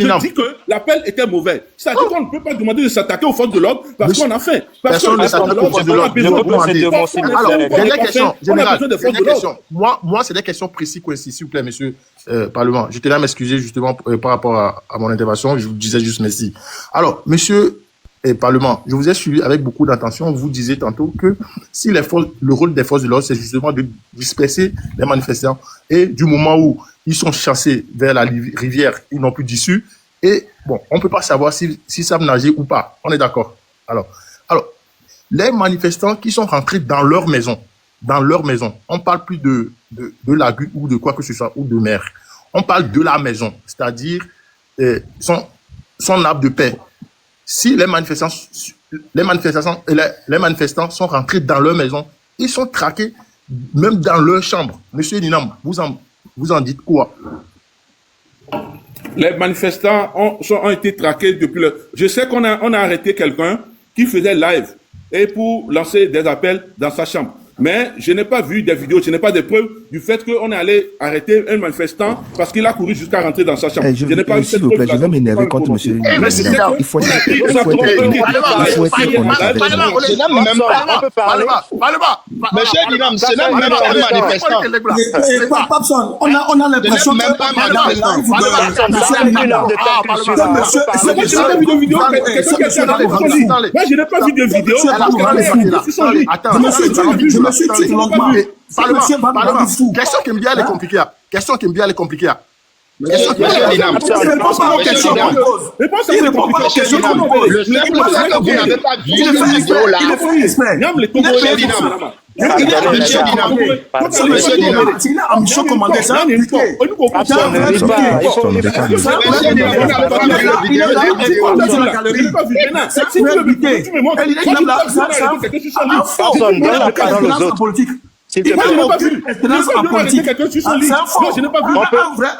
Je dis que l'appel était mauvais. C'est-à-dire qu'on ne peut pas demander de s'attaquer aux forces de l'ordre parce qu'on a fait. Personne ne s'attaque aux forces de l'ordre. Alors, dernière question, général, dernière question. Moi, c'est des questions précises, s'il vous plaît, monsieur Parlement. Je tenais à m'excuser justement par rapport à mon intervention. Je vous disais juste merci. Alors, monsieur Parlement, je vous ai suivi avec beaucoup d'attention. Vous disiez tantôt que si le rôle des forces de l'ordre, c'est justement de disperser les manifestants et du moment où ils sont chassés vers la rivière, ils n'ont plus d'issue. Et bon, on ne peut pas savoir s'ils savent nager ou pas. On est d'accord. Alors, les manifestants qui sont rentrés dans leur maison, on ne parle plus de lagu ou de quoi que ce soit, ou de mer. On parle de la maison, c'est-à-dire son arbre de paix. Si les manifestants sont rentrés dans leur maison, ils sont traqués même dans leur chambre. Monsieur Ninam, vous en dites quoi? Les manifestants ont été traqués depuis Je sais qu'on a arrêté quelqu'un qui faisait live et pour lancer des appels dans sa chambre. Mais je n'ai pas vu des vidéos, je n'ai pas de preuves du fait qu'on est allé arrêter un manifestant parce qu'il a couru jusqu'à rentrer dans sa chambre. Je n'ai pas vu cette preuve. Je vais m'énerver contre monsieur. Il faut être Monsieur Dinam, ce n'est même pas un manifestant. On a l'impression que je n'ai pas vu de vidéo. Je me suis dit longuement. Question qui me vient les compliquer. Question qui me vient les compliquer. Monsieur Dinam, le simple c'est que vous n'avez pas vu cette vidéo là. Monsieur Dinam. Monsieur Dinam, il a ambition commandé ça. S'il te plaît.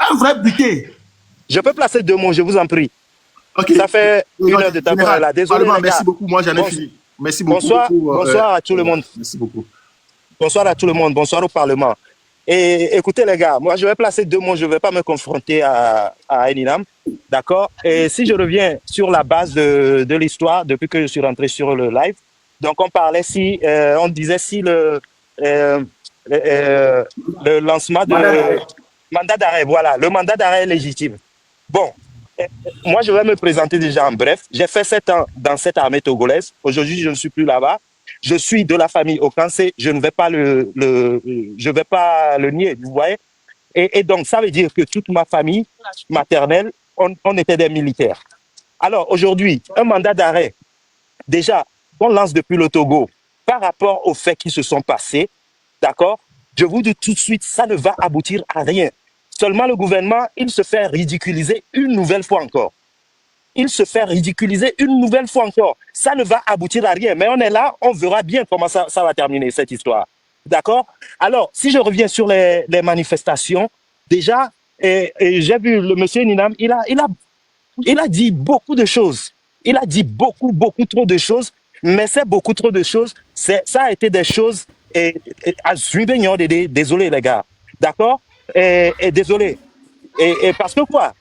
Un vrai buté. Je peux placer 2 mots, je vous en prie. Okay. Ça fait 1 heure de temps là. Désolé. Merci beaucoup, moi j'en ai fini. Merci beaucoup. Bonsoir à tout le monde. Merci beaucoup. Bonsoir à tout le monde, bonsoir au Parlement. Et écoutez les gars, moi je vais placer 2 mots, je ne vais pas me confronter à Eninam, d'accord? Et si je reviens sur la base de l'histoire, depuis que je suis rentré sur le live, donc on parlait on disait si le lancement de mandat d'arrêt, voilà, le mandat d'arrêt est légitime. Bon, moi je vais me présenter déjà en bref. J'ai fait 7 ans dans cette armée togolaise. Aujourd'hui, je ne suis plus là-bas. Je suis de la famille Okansé. Je ne vais pas le nier, vous voyez. Et donc, ça veut dire que toute ma famille maternelle, on était des militaires. Alors, aujourd'hui, un mandat d'arrêt, déjà, on lance depuis le Togo, par rapport aux faits qui se sont passés, d'accord? Je vous dis tout de suite, ça ne va aboutir à rien. Seulement le gouvernement, il se fait ridiculiser une nouvelle fois encore. Il se fait ridiculiser une nouvelle fois encore. Ça ne va aboutir à rien. Mais on est là, on verra bien comment ça va terminer, cette histoire. D'accord? Alors, si je reviens sur les manifestations, déjà, j'ai vu le monsieur Ninam, il a dit beaucoup de choses. Il a dit beaucoup trop de choses. Mais c'est beaucoup trop de choses. Ça a été des choses... désolé les gars. D'accord? Désolé. Et parce que quoi?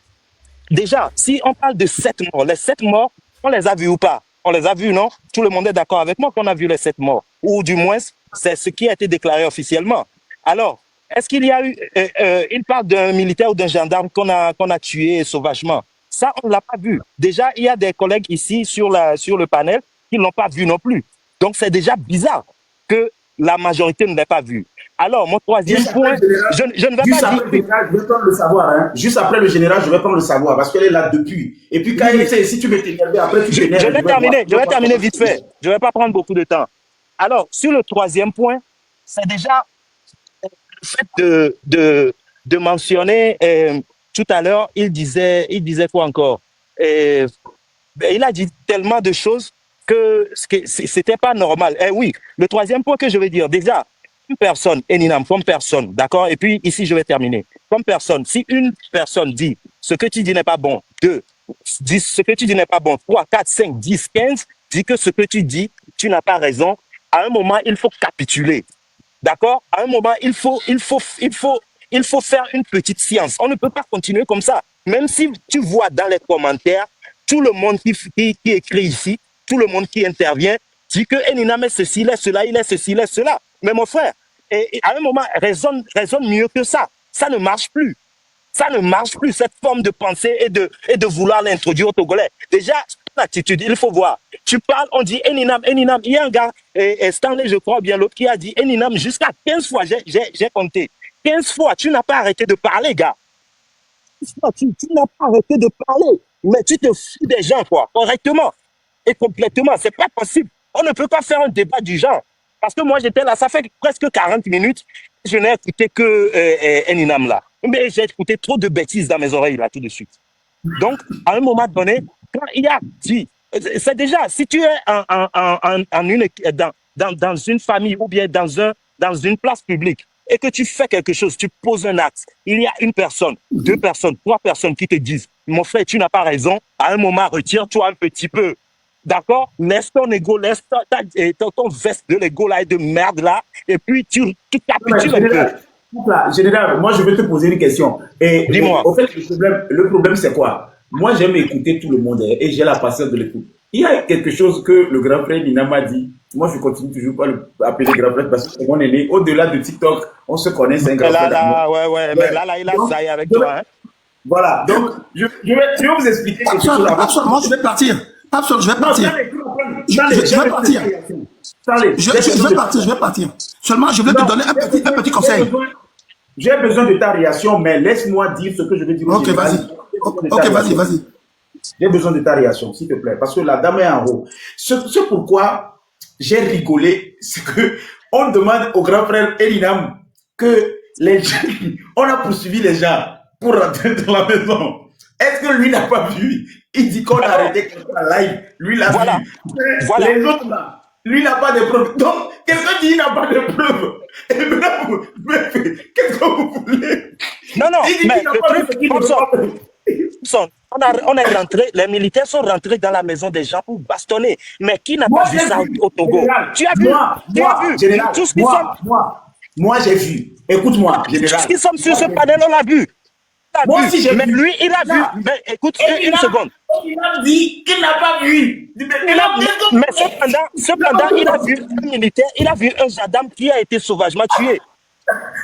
Déjà, si on parle de 7 morts, les 7 morts, on les a vus ou pas? On les a vus, non? Tout le monde est d'accord avec moi qu'on a vu les 7 morts. Ou du moins, c'est ce qui a été déclaré officiellement. Alors, est-ce qu'il y a eu... il parle d'un militaire ou d'un gendarme qu'on a tué sauvagement. Ça, on ne l'a pas vu. Déjà, il y a des collègues ici sur le panel qui ne l'ont pas vu non plus. Donc, c'est déjà bizarre que la majorité ne l'ait pas vu. Alors, mon troisième point, je ne vais pas dire... Je vais prendre le savoir. Hein. Juste après le général, je vais prendre le savoir parce qu'elle est là depuis. Et puis, quand elle essaie, si tu veux t'énerver, après tu t'énerves. Je vais terminer vite fait. Je ne vais pas prendre beaucoup de temps. Alors, sur le troisième point, c'est déjà le fait de mentionner, tout à l'heure, il disait quoi encore? Il a dit tellement de choses que c'était pas normal. Oui, le troisième point que je vais dire, déjà, une personne, Eninam, comme personne, d'accord? Et puis ici, je vais terminer. Comme personne, si une personne dit ce que tu dis n'est pas bon, 2, dis ce que tu dis n'est pas bon, 3, 4, 5, 10, 15, dis que ce que tu dis, tu n'as pas raison. À un moment, il faut capituler. D'accord? À un moment, il faut faire une petite science. On ne peut pas continuer comme ça. Même si tu vois dans les commentaires, tout le monde qui écrit ici, tout le monde qui intervient, dit que Eninam est ceci, il est cela, il est ceci, il est cela. Mais mon frère, et à un moment, raisonne mieux que ça. Ça ne marche plus. Ça ne marche plus, cette forme de pensée et de vouloir l'introduire au Togolais. Déjà, l'attitude, il faut voir. Tu parles, on dit Eninam. Il y a un gars, Stanley, je crois bien, l'autre qui a dit Eninam jusqu'à 15 fois, j'ai compté. 15 fois, tu n'as pas arrêté de parler, gars. Tu n'as pas arrêté de parler. Mais tu te fous des gens, quoi, correctement et complètement. C'est pas possible. On ne peut pas faire un débat du genre. Parce que moi, j'étais là, ça fait presque 40 minutes, je n'ai écouté que Eninam là. Mais j'ai écouté trop de bêtises dans mes oreilles là, tout de suite. Donc, à un moment donné, quand il y a dit, c'est déjà, si tu es dans une famille ou bien dans une place publique et que tu fais quelque chose, tu poses un acte, il y a une personne, 2 personnes, 3 personnes qui te disent, mon frère, tu n'as pas raison, à un moment, retire-toi un petit peu. D'accord? Laisse ton ego, laisse ton veste de l'ego là et de merde là, et puis tu capitules un peu. Général, moi je vais te poser une question. Dis-moi. Au fait, le problème c'est quoi? Moi j'aime écouter tout le monde et j'ai la patience de l'écoute. Il y a quelque chose que le grand frère Nina m'a dit. Moi je continue toujours pas l'appeler grand frère parce que mon aîné, au-delà de TikTok, on se connaît, c'est un grand frère. Ouais, mais là, il a ça avec toi. Hein? Voilà, donc je vais vous expliquer quelque chose. Absolument, je vais partir. Absolument, je vais partir. Je vais partir. Je vais partir. Seulement, je vais te donner un petit conseil. J'ai besoin de ta réaction, mais laisse-moi dire ce que je vais dire. Ok, vas-y. Ok, vas-y. J'ai besoin de ta réaction, s'il te plaît, parce que la dame est en haut. Ce pourquoi j'ai rigolé, c'est que on demande au grand frère Eninam que les gens, on a poursuivi les gens pour rentrer dans la maison. Est-ce que lui n'a pas vu? Il dit qu'on a arrêté quelqu'un en live. Lui l'a vu. Mais les autres là, lui n'a pas de preuves. Donc, quelqu'un dit qu'il n'a pas de preuves. Et maintenant, qu'est-ce que vous voulez? Non, mais le truc, on est rentré, les militaires sont rentrés dans la maison des gens pour bastonner. Mais qui n'a pas vu ça au Togo? Tu as vu? Général, moi, j'ai vu. Écoute-moi, général. Tous qui sommes sur ce panel, on l'a vu. Moi aussi, j'ai vu. Mais lui, il a vu. Mais écoute, une seconde. Il a dit qu'il n'a pas vu. Mais cependant, il a vu un militaire, il a vu un gendarme qui a été sauvagement tué.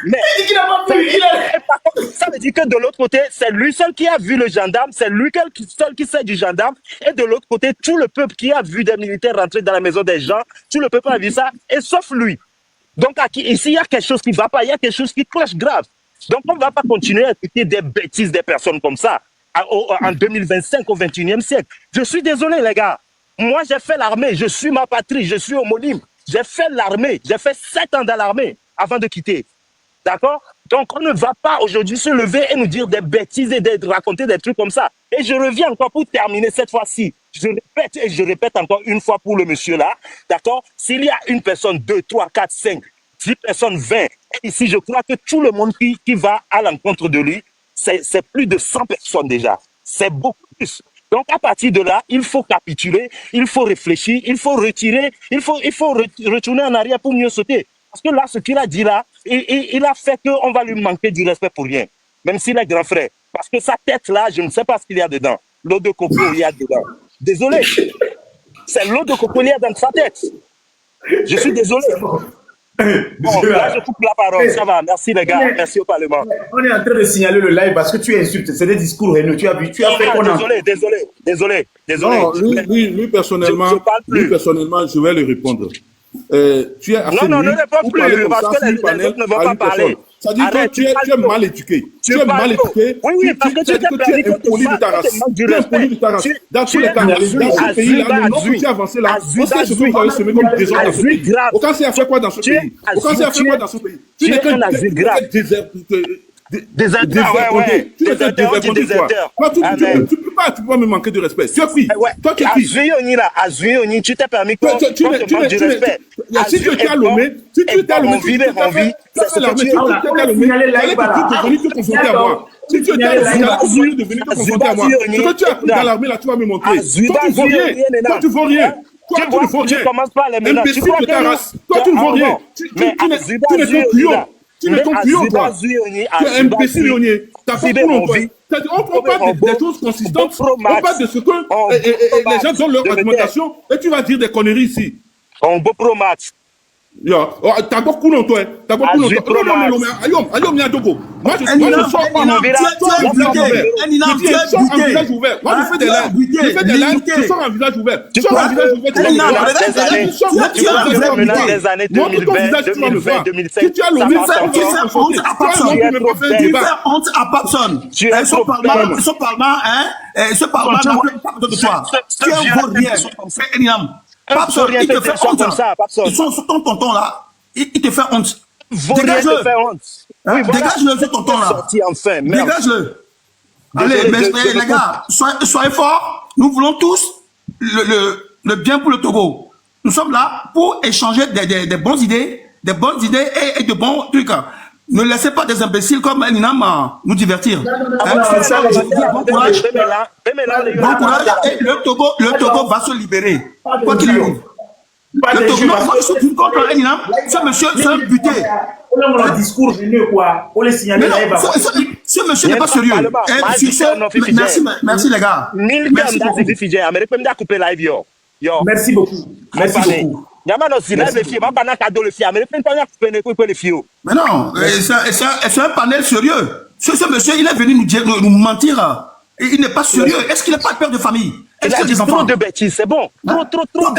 Mais il dit qu'il n'a pas vu. Par contre, ça veut dire que de l'autre côté, c'est lui seul qui a vu le gendarme, c'est lui seul qui sait du gendarme. Et de l'autre côté, tout le peuple qui a vu des militaires rentrer dans la maison des gens, tout le peuple a vu ça, et sauf lui. Donc ici, il y a quelque chose qui ne va pas, il y a quelque chose qui cloche grave. Donc, on ne va pas continuer à écouter des bêtises des personnes comme ça en 2025, au 21e siècle. Je suis désolé, les gars. Moi, j'ai fait l'armée. Je suis ma patrie. Je suis homonyme. J'ai fait l'armée. J'ai fait 7 ans dans l'armée avant de quitter. D'accord? Donc, on ne va pas aujourd'hui se lever et nous dire des bêtises et raconter des trucs comme ça. Et je reviens encore pour terminer cette fois-ci. Je répète encore une fois pour le monsieur là. D'accord? S'il y a une personne, 2, 3, 4, 5, 10 personnes, 20. Ici, je crois que tout le monde qui va à l'encontre de lui, c'est plus de 100 personnes déjà. C'est beaucoup plus. Donc, à partir de là, il faut capituler, il faut réfléchir, il faut retirer, il faut retourner en arrière pour mieux sauter. Parce que là, ce qu'il a dit là, il a fait qu'on va lui manquer du respect pour rien. Même s'il est grand frère. Parce que sa tête là, je ne sais pas ce qu'il y a dedans. L'eau de coco, il y a dedans. Désolé. C'est l'eau de coco, il y a dans sa tête. Je suis désolé. Bon, là, je coupe la parole, ça va. Merci les gars, merci au Parlement. On est en train de signaler le live parce que tu insultes, c'est des discours haineux. Tu as vu, tu as fait qu'on a... Désolé. Non, lui personnellement, je vais lui répondre. Tu es assez non, ne réponds plus, parce que les autres ne vont pas parler. Ça dit que tu es mal éduqué. Tu es mal éduqué. Oui, parce que tu es impoli de ta race. Tu es impoli de ta race. Dans tous les cas, dans ce pays-là, le nombre qui avance là, on sait ce que vous avez semé comme désordre dans ce pays. Aucun a fait quoi dans ce pays? Aucun a fait quoi dans ce pays? Tu n'es qu'un déserteur. Tu peux pas me manquer de respect. Tu es qui? Toi, tu es qui? Azuyoni, tu t'es permis qu'on te manque du respect. Si tu étais à Lomé, tu t'es l'armée, tu t'es à Lomé, tu te confronter à moi. Si tu étais à Lomé, tu es venu te confronter à moi. Ce que tu as appris dans l'armée, là, tu vas me montrer. Toi, tu ne vaux rien. Toi, tu ne vaux rien. Imbécile de ta race. Toi, tu ne vaux rien. Tu n'es qu'un couillon. Tu ne tombes plus, toi. Tu es imbécile, t'as pas cool en toi. On parle des choses consistantes, on parle de ce que les gens donnent leur argumentation, et tu vas dire des conneries ici. On beau pro match. T'as pas cool en toi. T'as pas cool en toi. Non, Ayom, Niadogo. Moi, je sors par mon visage ouvert. Moi, je fais des lives. Je sors en visage ouvert. Tu sors en visage ouvert. Des années 2020, 2007. Si tu as l'honneur, tu fais honte à personne. Tu fais honte à personne. Ce parlement de toi. Tu es un vaurien. Papson, il te fait honte. Ils sont sur ton tonton là. Il te fait honte. Dégage-le. Dégage-le, ce tonton là. Dégage-le. Allez, mais les gars, soyez forts. Nous voulons tous le bien pour le Togo. Nous sommes là pour échanger des bonnes idées et de bons trucs. Ne laissez pas des imbéciles comme Elinam nous divertir. Bon courage. Bon courage. Et le Togo va se libérer. Quoi qu'il arrive. Le Togo, moi je suis contre Elinam. Ce monsieur, c'est un buté. Ce monsieur n'est pas sérieux. Merci les gars. Merci beaucoup. Merci beaucoup. Mais non, c'est un panel sérieux. Ce monsieur, il est venu nous mentir. Il n'est pas sérieux. Est-ce qu'il n'a pas peur de famille? Est-ce qu'il a des enfants? Trop de bêtises, c'est bon. Trop.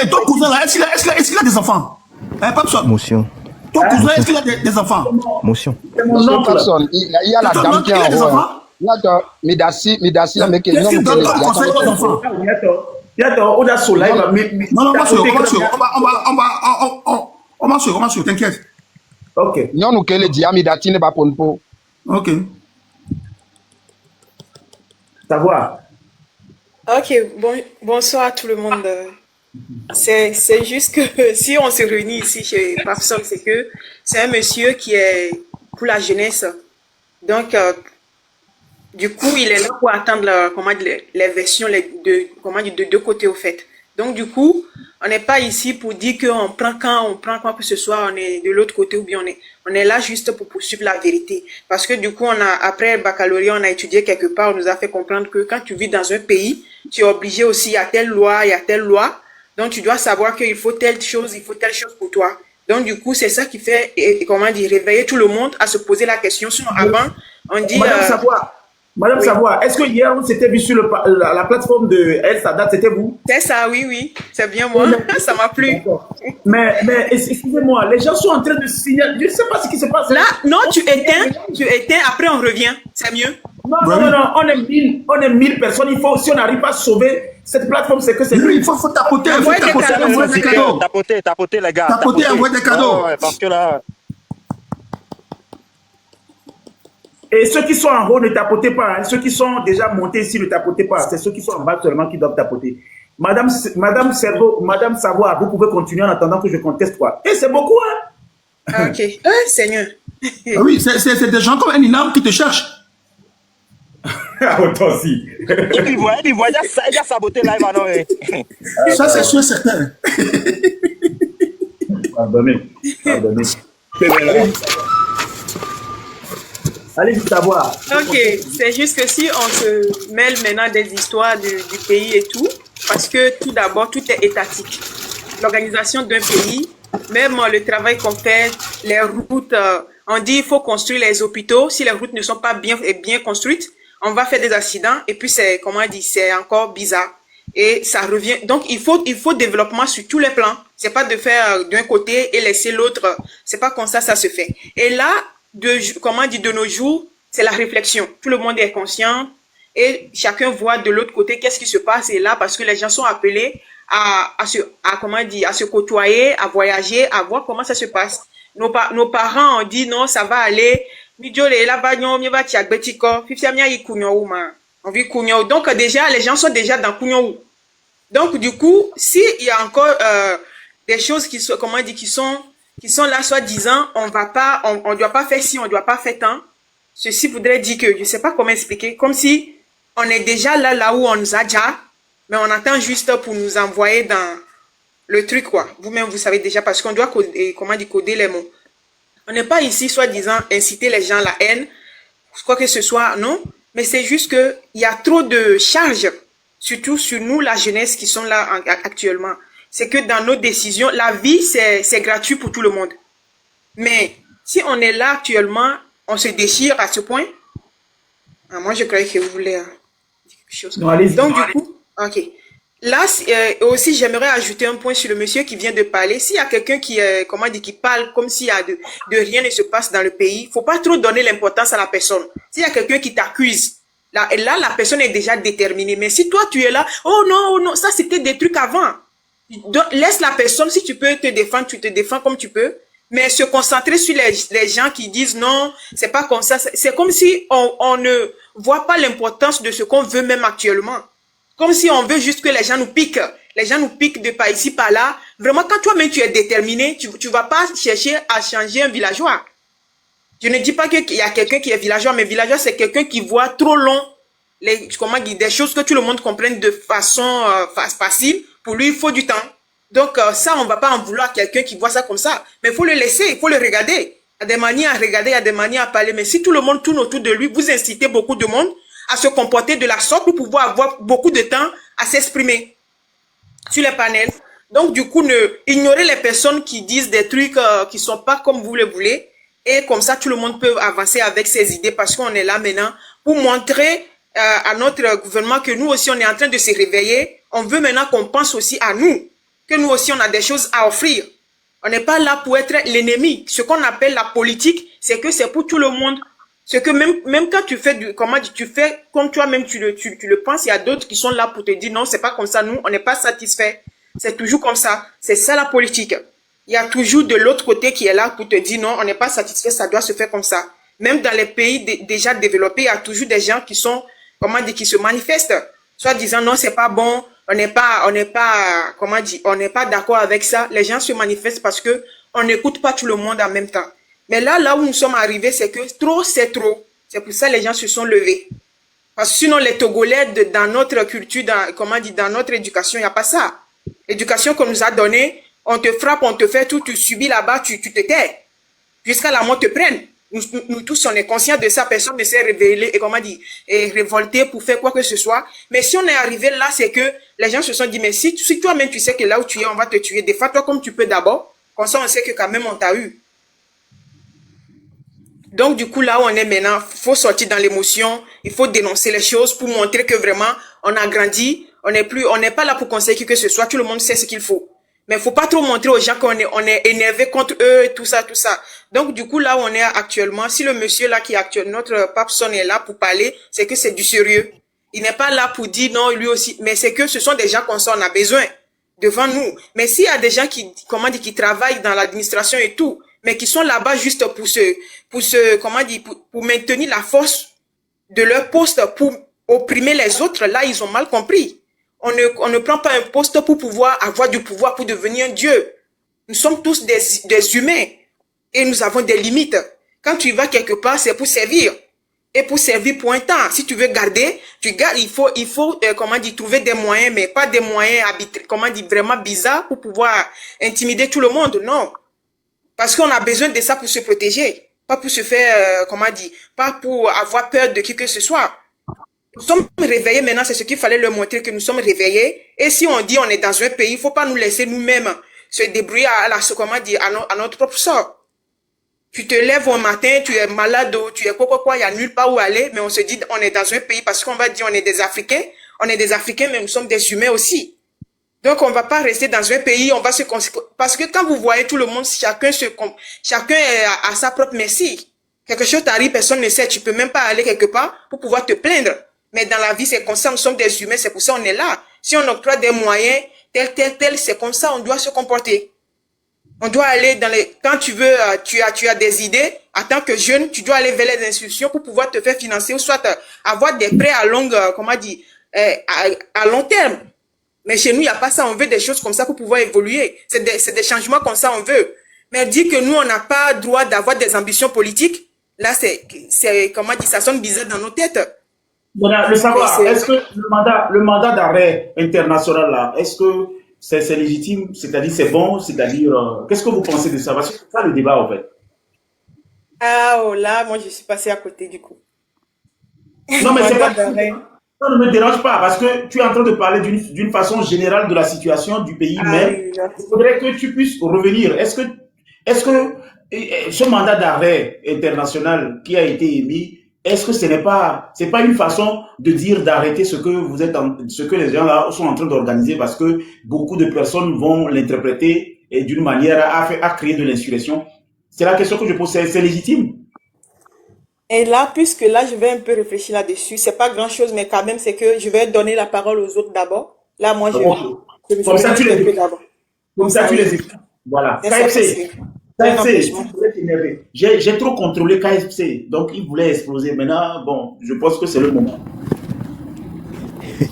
Et ton cousin là, est-ce qu'il a des enfants? Papson. Motion. Ton cousin, est-ce qu'il a des enfants? Motion. Papson, il y a la dame qui a des enfants. Midassi, mais qui est-ce qu'il donne un conseil aux enfants? Non, on va sur, t'inquiète. Ok. Non, quel dia midati ne pas pour. Ok. Savoir. Ok, bonsoir à tout le monde. C'est juste que si on se réunit ici chez Papson, c'est que c'est un monsieur qui est pour la jeunesse. Donc, du coup, il est là pour attendre les versions de deux côtés au fait. Donc, du coup, on n'est pas ici pour dire qu'on prend quoi que ce soit, on est de l'autre côté ou bien on est là juste pour poursuivre la vérité. Parce que du coup, après le baccalauréat, on a étudié quelque part, on nous a fait comprendre que quand tu vis dans un pays, tu es obligé aussi, il y a telle loi, donc tu dois savoir qu'il faut telle chose pour toi. Donc, du coup, c'est ça qui fait, réveiller tout le monde à se poser la question. Sinon, avant, on dit... Madame Savoie, est-ce que hier on s'était vu sur la plateforme de El Sadat, c'était vous? C'est ça, oui, c'est bien moi, ça m'a plu. Mais excusez-moi, les gens sont en train de signer, je ne sais pas ce qui se passe. Là, non, tu éteins, après on revient, c'est mieux. Non, on est 1000 personnes, si on n'arrive pas à sauver cette plateforme, c'est que c'est lui. Il faut tapoter, envoyer des cadeaux. Tapoter les gars. Tapoter, envoyer des cadeaux. Parce que là... Et ceux qui sont en haut, ne tapotez pas. Hein. Ceux qui sont déjà montés ici, ne tapotez pas. C'est ceux qui sont en bas seulement qui doivent tapoter. Madame Savoie, vous pouvez continuer en attendant que je conteste quoi. Et c'est beaucoup, hein. Ok. Seigneur. Oui, c'est des gens comme Elinam qui te cherchent. Autant aussi. Il voit, il a saboté live, non? Ça, c'est sûr, certain. Pardonnez. Allez savoir. Ok, c'est juste que si on se mêle maintenant des histoires du pays et tout, parce que tout d'abord, tout est étatique. L'organisation d'un pays, même le travail qu'on fait, les routes, on dit il faut construire les hôpitaux. Si les routes ne sont pas bien construites, on va faire des accidents et puis c'est encore bizarre. Et ça revient. Donc, il faut développement sur tous les plans. C'est pas de faire d'un côté et laisser l'autre. C'est pas comme ça se fait. Et là, de nos jours, c'est la réflexion. Tout le monde est conscient et chacun voit de l'autre côté qu'est-ce qui se passe. Et là, parce que les gens sont appelés à se côtoyer, à voyager, à voir comment ça se passe. Nos parents ont dit non, ça va aller. Donc déjà, les gens sont déjà dans Kounyoou. Donc du coup, s'il y a encore des choses qui sont là, soi-disant, on doit pas faire ci, on doit pas faire tant. Ceci voudrait dire que, je sais pas comment expliquer, comme si on est déjà là où on nous a déjà, mais on attend juste pour nous envoyer dans le truc, quoi. Vous-même, vous savez déjà, parce qu'on doit coder les mots. On n'est pas ici, soi-disant, inciter les gens à la haine, quoi que ce soit, non. Mais c'est juste qu'il y a trop de charges, surtout sur nous, la jeunesse qui sont là actuellement. C'est que dans nos décisions, la vie, c'est gratuit pour tout le monde. Mais si on est là actuellement, on se déchire à ce point. Ah, moi, je croyais que vous voulez dire quelque chose. Non, allez-y. Donc, du coup, ok. Là, aussi, j'aimerais ajouter un point sur le monsieur qui vient de parler. S'il y a quelqu'un qui, qui parle comme s'il y a de rien ne se passe dans le pays, faut pas trop donner l'importance à la personne. S'il y a quelqu'un qui t'accuse, là, la personne est déjà déterminée. Mais si toi, tu es là, oh non, ça, c'était des trucs avant. Donc, laisse la personne, si tu peux te défendre, tu te défends comme tu peux. Mais se concentrer sur les gens qui disent non, c'est pas comme ça. C'est comme si on ne voit pas l'importance de ce qu'on veut même actuellement. Comme si on veut juste que les gens nous piquent. Les gens nous piquent de par ici, par là. Vraiment, quand toi-même tu es déterminé, tu vas pas chercher à changer un villageois. Je ne dis pas qu'il y a quelqu'un qui est villageois, mais villageois, c'est quelqu'un qui voit trop long des choses que tout le monde comprenne de façon facile. Pour lui, il faut du temps. Donc, ça, on va pas en vouloir à quelqu'un qui voit ça comme ça. Mais il faut le laisser, il faut le regarder. Il y a des manières à regarder, il y a des manières à parler. Mais si tout le monde tourne autour de lui, vous incitez beaucoup de monde à se comporter de la sorte pour pouvoir avoir beaucoup de temps à s'exprimer sur les panels. Donc, du coup, ignorez les personnes qui disent des trucs qui sont pas comme vous le voulez. Et comme ça, tout le monde peut avancer avec ses idées parce qu'on est là maintenant pour montrer à notre gouvernement que nous aussi, on est en train de se réveiller. On veut maintenant qu'on pense aussi à nous, que nous aussi, on a des choses à offrir. On n'est pas là pour être l'ennemi. Ce qu'on appelle la politique, c'est que c'est pour tout le monde. C'est que même quand tu fais tu fais comme toi-même tu le penses, il y a d'autres qui sont là pour te dire non, c'est pas comme ça, nous, on n'est pas satisfait. C'est toujours comme ça. C'est ça la politique. Il y a toujours de l'autre côté qui est là pour te dire non, on n'est pas satisfait, ça doit se faire comme ça. Même dans les pays déjà développés, il y a toujours des gens qui sont, qui se manifestent. Soit disant non, c'est pas bon, on n'est pas d'accord avec ça. Les gens se manifestent parce que on n'écoute pas tout le monde en même temps. Mais là où nous sommes arrivés, c'est que trop, c'est trop. C'est pour ça que les gens se sont levés. Parce que sinon, les Togolais, dans notre culture, dans notre éducation, il n'y a pas ça. L'éducation qu'on nous a donnée, on te frappe, on te fait tout, tu subis là-bas, tu te tais. Jusqu'à la mort te prenne. Nous tous, on est conscients de ça. Personne ne s'est révélé, et révolté pour faire quoi que ce soit. Mais si on est arrivé là, c'est que les gens se sont dit, mais si toi-même tu sais que là où tu es, on va te tuer. Défends-toi comme tu peux d'abord. Comme ça, on sait que quand même on t'a eu. Donc, du coup, là où on est maintenant, il faut sortir dans l'émotion, il faut dénoncer les choses pour montrer que vraiment, on a grandi, on n'est pas là pour conseiller qui que ce soit, tout le monde sait ce qu'il faut. Mais il faut pas trop montrer aux gens qu'on est énervé contre eux, tout ça. Donc, du coup, là où on est actuellement, si le monsieur là qui est actuellement, notre Papson est là pour parler, c'est que c'est du sérieux. Il n'est pas là pour dire non, lui aussi, mais c'est que ce sont des gens qu'on a besoin devant nous. Mais s'il y a des gens qui travaillent dans l'administration et tout, mais qui sont là-bas juste pour maintenir la force de leur poste, pour opprimer les autres, là, ils ont mal compris. On ne prend pas un poste pour pouvoir avoir du pouvoir, pour devenir un dieu. Nous sommes tous des humains et nous avons des limites. Quand tu vas quelque part, c'est pour servir. Et pour servir pour un temps. Si tu veux garder, tu gardes, il faut trouver des moyens, mais pas des moyens vraiment bizarres pour pouvoir intimider tout le monde, non. Parce qu'on a besoin de ça pour se protéger. Pas pour se faire, pas pour avoir peur de qui que ce soit. Nous sommes réveillés maintenant, c'est ce qu'il fallait leur montrer que nous sommes réveillés. Et si on dit on est dans un pays, il faut pas nous laisser nous-mêmes se débrouiller à notre propre sort. Tu te lèves au matin, tu es malade, tu es quoi, il y a nulle part où aller, mais on se dit on est dans un pays parce qu'on va dire on est des Africains, mais nous sommes des humains aussi. Donc, on va pas rester dans un pays, on va parce que quand vous voyez tout le monde, chacun est à sa propre merci. Quelque chose t'arrive, personne ne sait, tu peux même pas aller quelque part pour pouvoir te plaindre. Mais dans la vie, c'est comme ça, nous sommes des humains, c'est pour ça qu'on est là. Si on octroie des moyens, tel, c'est comme ça, on doit se comporter. On doit aller quand tu veux, tu as des idées, en tant que jeune, tu dois aller vers les institutions pour pouvoir te faire financer ou soit avoir des prêts à long terme. Mais chez nous, il n'y a pas ça. On veut des choses comme ça pour pouvoir évoluer. C'est des changements comme ça, on veut. Mais dire que nous, on n'a pas le droit d'avoir des ambitions politiques, là, ça sonne bizarre dans nos têtes. Voilà, le savoir, est-ce que le mandat d'arrêt international, là, est-ce que c'est légitime? C'est-à-dire, c'est bon? C'est-à-dire, qu'est-ce que vous pensez de ça? Parce que c'est ça le débat, en fait. Ah, oh là, moi, je suis passée à côté du coup. Non, mais c'est Mandat pas. d'arrêt. Ça ne me dérange pas parce que tu es en train de parler d'une façon générale de la situation du pays, Ah mais oui, là. il faudrait que tu puisses revenir. Est-ce que ce mandat d'arrêt international qui a été émis, est-ce que c'est pas une façon de dire d'arrêter ce que les gens là sont en train d'organiser parce que beaucoup de personnes vont l'interpréter et d'une manière à créer de l'insurrection. C'est la question que je pose, c'est légitime. Et là, puisque là, je vais un peu réfléchir là-dessus, c'est pas grand-chose, mais quand même, c'est que je vais donner la parole aux autres d'abord. Là, moi, Comme ça, tu m'explique un peu les, d'abord. comme ça, Ah tu oui. les expliques. Voilà. Mais c'est KFC. possible. C'est un KFC, empêchement. tu voulais t'énerver. J'ai trop contrôlé KFC, donc il voulait exploser. Maintenant, bon, je pense que c'est le moment.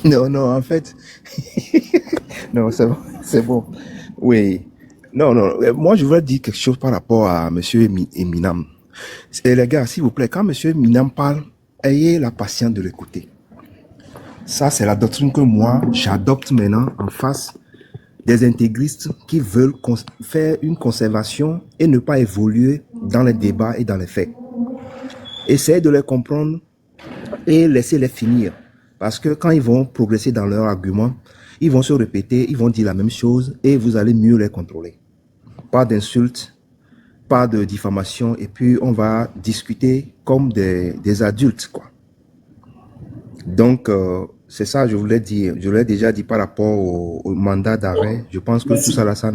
Non, non, en fait, non, c'est bon. Oui. Non, non, moi je voudrais dire quelque chose par rapport à Monsieur Eminam. Et les gars, s'il vous plaît, quand Monsieur Eminam parle, ayez la patience de l'écouter. Ça, c'est la doctrine que moi, j'adopte maintenant en face des intégristes qui veulent faire une conservation et ne pas évoluer dans les débats et dans les faits. Essayez de les comprendre et laissez-les finir. Parce que quand ils vont progresser dans leurs arguments, ils vont se répéter, ils vont dire la même chose et vous allez mieux les contrôler. Pas d'insultes, pas de diffamation, et puis on va discuter comme des adultes, quoi. Donc, c'est ça que je voulais dire. Je l'ai déjà dit par rapport au mandat d'arrêt. Je pense que tout ça là, ça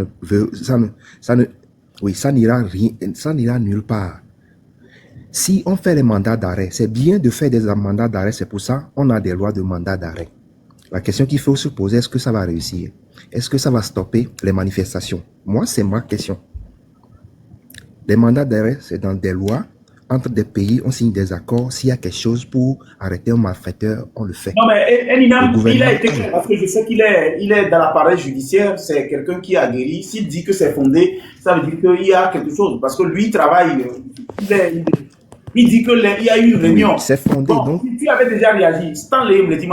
n'ira nulle part. Si on fait les mandats d'arrêt, c'est bien de faire des mandats d'arrêt, c'est pour ça qu'on a des lois de mandat d'arrêt. La question qu'il faut se poser, est-ce que ça va réussir? Est-ce que ça va stopper les manifestations? Moi, c'est ma question. Les mandats d'arrêt, c'est dans des lois. Entre des pays, on signe des accords. S'il y a quelque chose pour arrêter un malfaiteur, on le fait. Non, mais Eminam, il a été clair parce que je sais qu'il est dans l'appareil judiciaire. C'est quelqu'un qui a guéri. S'il dit que c'est fondé, ça veut dire qu'il y a quelque chose. Parce que lui, il travaille. Il dit qu'il y a eu une réunion. Oui, c'est fondé, bon, donc. Tu avais déjà réagi. Stanley me dit,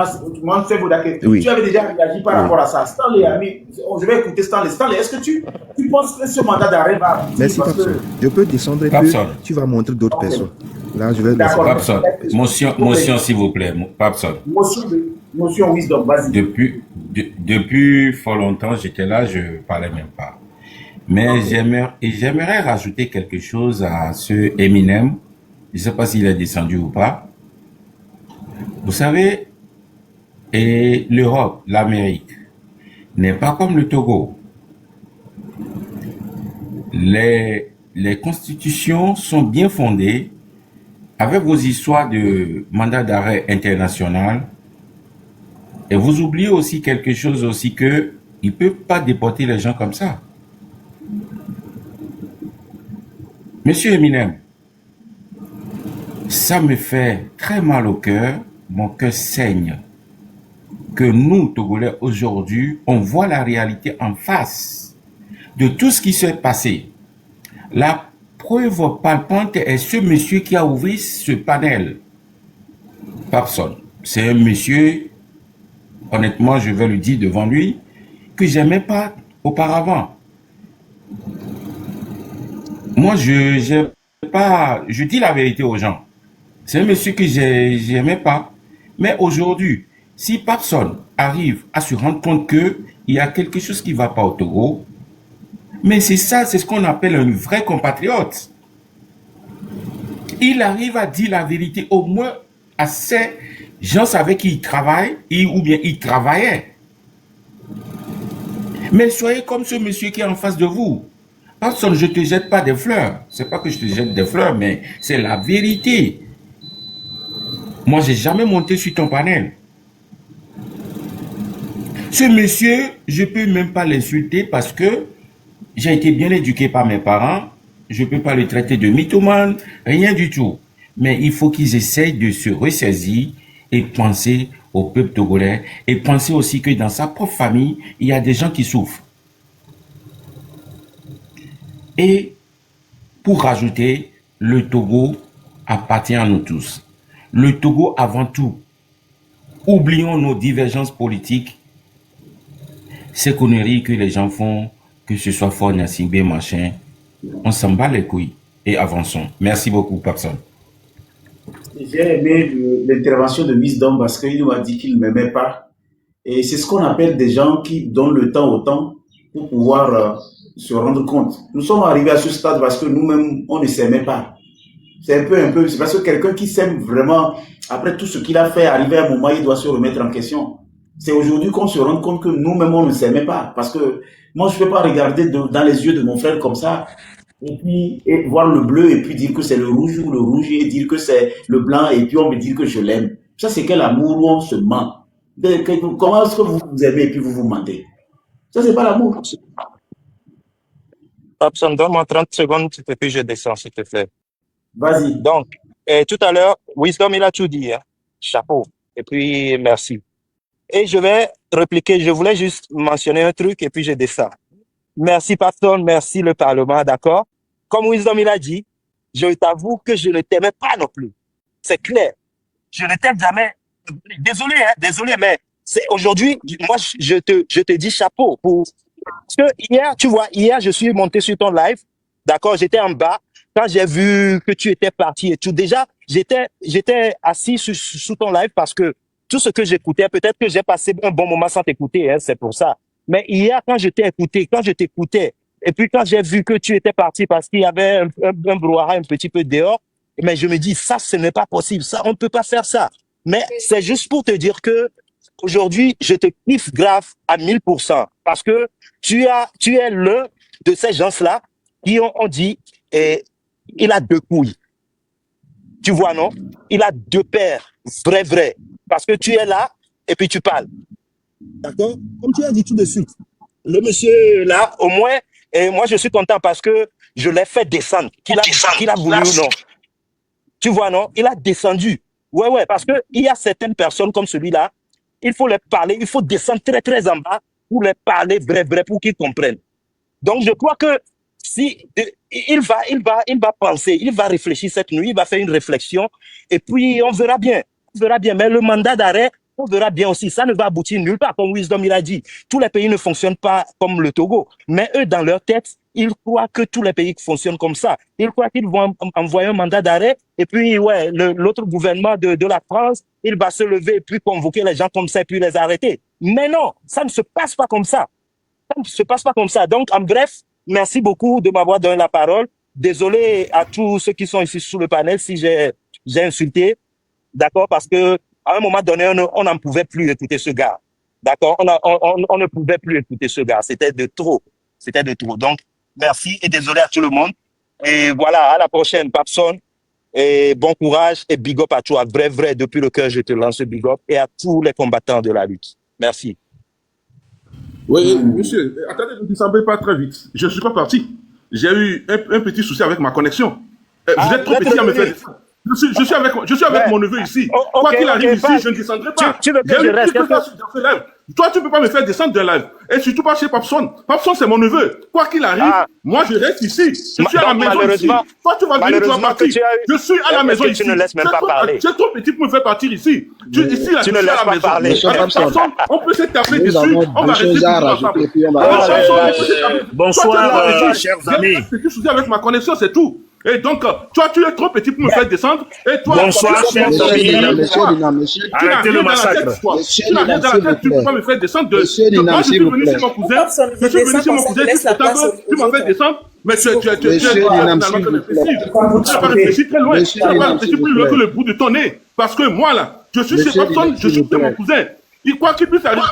oui. Tu avais déjà réagi par rapport à ça. Stanley a mis. Je vais écouter Stanley. Stanley, est-ce que tu penses que ce mandat d'arrêt va aboutir? Merci, Papson. Je peux descendre un peu. Tu vas montrer d'autres personnes. Là, je vais descendre. Papson, motion s'il vous plaît. Papson. Motion wisdom, vas-y. Depuis fort longtemps, j'étais là, je parlais même pas. Mais j'aimerais rajouter quelque chose à ce Eminem. Je ne sais pas s'il est descendu ou pas. Vous savez, et l'Europe, l'Amérique, n'est pas comme le Togo. Les constitutions sont bien fondées avec vos histoires de mandat d'arrêt international. Et vous oubliez aussi quelque chose aussi que ils ne peuvent pas déporter les gens comme ça. Monsieur Eminem, ça me fait très mal au cœur, mon cœur saigne, que nous, Togolais, aujourd'hui, on voit la réalité en face de tout ce qui s'est passé. La preuve palpante est ce monsieur qui a ouvert ce panel. Papson, c'est un monsieur, honnêtement, je vais le dire devant lui, que j'aimais pas auparavant. Moi, je dis la vérité aux gens. C'est un monsieur que j'aimais pas. Mais aujourd'hui, si Papson arrive à se rendre compte qu'il y a quelque chose qui ne va pas au Togo, mais c'est ça, c'est ce qu'on appelle un vrai compatriote. Il arrive à dire la vérité au moins à ces gens avec qui il travaille ou bien il travaillait. Mais soyez comme ce monsieur qui est en face de vous. Papson, je ne te jette pas des fleurs. C'est pas que je te jette des fleurs, mais c'est la vérité. Moi, j'ai jamais monté sur ton panel. Ce monsieur, je peux même pas l'insulter parce que j'ai été bien éduqué par mes parents. Je peux pas le traiter de mythomane, rien du tout. Mais il faut qu'ils essayent de se ressaisir et penser au peuple togolais et penser aussi que dans sa propre famille, il y a des gens qui souffrent. Et pour rajouter, le Togo appartient à nous tous. Le Togo avant tout. Oublions nos divergences politiques, ces conneries que les gens font, que ce soit Fort Nassingbe, machin. On s'en bat les couilles. et avançons. Merci beaucoup, Papson. J'ai aimé l'intervention de Wisdom parce qu'il nous a dit qu'il ne m'aimait pas. Et c'est ce qu'on appelle des gens qui donnent le temps au temps pour pouvoir se rendre compte. Nous sommes arrivés à ce stade parce que nous-mêmes, on ne s'aimait pas. C'est c'est parce que quelqu'un qui s'aime vraiment, après tout ce qu'il a fait, arrivé à un moment, il doit se remettre en question. C'est aujourd'hui qu'on se rend compte que nous-mêmes, on ne s'aimait pas. Parce que moi, je ne peux pas regarder dans les yeux de mon frère comme ça, et puis voir le bleu, et puis dire que c'est le rouge, ou le rouge, et dire que c'est le blanc, et puis on me dit que je l'aime. Ça, c'est quel amour où on se ment. Comment est-ce que vous vous aimez et puis vous vous mentez? Ça, c'est pas l'amour. Absent, donne-moi 30 secondes, et puis je descends, s'il te plaît. Vas-y. Donc, tout à l'heure, Wisdom, il a tout dit. Hein? Chapeau. Et puis, merci. Et je vais répliquer. Je voulais juste mentionner un truc, et puis je descends. Merci, Pastor. Merci, le Parlement. D'accord? Comme Wisdom, il a dit, je t'avoue que je ne t'aimais pas non plus. C'est clair. Je ne t'aime jamais. Désolé, hein, désolé, mais c'est aujourd'hui, moi, je te dis chapeau pour, parce que hier, tu vois, hier, je suis monté sur ton live. D'accord? J'étais en bas. Quand j'ai vu que tu étais parti et tout, déjà, j'étais assis sous ton live parce que tout ce que j'écoutais, peut-être que j'ai passé un bon moment sans t'écouter, hein, c'est pour ça. Mais hier, quand je t'écoutais, et puis quand j'ai vu que tu étais parti parce qu'il y avait un brouhaha un petit peu dehors, mais je me dis, ça, ce n'est pas possible, ça, on ne peut pas faire ça. Mais c'est juste pour te dire que aujourd'hui, je te kiffe grave à 1000% parce que tu es l'un de ces gens-là qui ont dit, il a deux couilles. Tu vois, non? Il a deux paires, vrai. Parce que tu es là et puis tu parles. D'accord? Comme tu as dit tout de suite. Le monsieur là, au moins, et moi je suis content parce que je l'ai fait descendre. Qu'il a voulu ou non. Tu vois, non? Il a descendu. Ouais, parce que il y a certaines personnes comme celui-là, il faut les parler, il faut descendre très en bas pour les parler vrai, pour qu'ils comprennent. Donc je crois que si il va penser, il va réfléchir cette nuit, il va faire une réflexion et puis on verra bien. Mais le mandat d'arrêt, on verra bien aussi. Ça ne va aboutir nulle part, comme Wisdom il a dit. Tous les pays ne fonctionnent pas comme le Togo. Mais eux, dans leur tête, ils croient que tous les pays fonctionnent comme ça. Ils croient qu'ils vont envoyer un mandat d'arrêt et puis, ouais, l'autre gouvernement de la France, il va se lever et puis convoquer les gens comme ça et puis les arrêter. Mais non, ça ne se passe pas comme ça. Donc, en bref, merci beaucoup de m'avoir donné la parole. Désolé à tous ceux qui sont ici sous le panel si j'ai insulté. D'accord? Parce que à un moment donné, on n'en pouvait plus écouter ce gars. D'accord? On ne pouvait plus écouter ce gars. C'était de trop. Donc, merci et désolé à tout le monde. Et voilà, à la prochaine, Papson. Et bon courage et big up à toi. Vrai, depuis le cœur, je te lance big up et à tous les combattants de la lutte. Merci. Oui, monsieur, attendez, ne descendez pas très vite. Je ne suis pas parti. J'ai eu un petit souci avec ma connexion. Vous êtes trop petit à me faire descendre. Je suis avec mon neveu ici. Quoi qu'il arrive ici, je ne descendrai pas. Tu veux que je reste dans ce live. Toi, tu ne peux pas me faire descendre de live. Et surtout pas chez Papson. Papson, c'est mon neveu. Quoi qu'il arrive, moi, je reste ici. Je suis à la maison ici. Toi, tu vas venir, tu vas partir. Je suis à la maison ici. Tu ne laisses même pas parler. Tu es trop petit pour me faire partir ici. Ici, là, tu ne laisses pas parler. On peut se taper dessus. On va rester ensemble. Bonsoir, chers amis. Petit souci avec ma connexion, c'est tout. Et donc, toi, tu es trop petit pour me faire descendre. Et toi, bonsoir, chers amis. Arrêtez le massacre. Tu n'as rien dans la tête, tu ne peux pas me faire descendre. Moi, je suis venu chez mon cousin. Tu m'as fait descendre. Mais tu n'as pas réfléchi très loin. Tu n'as pas réfléchi plus loin que le bout de ton nez. Parce que moi, là, je suis chez Papson, je suis chez mon cousin. Il croit qu'il puisse arriver.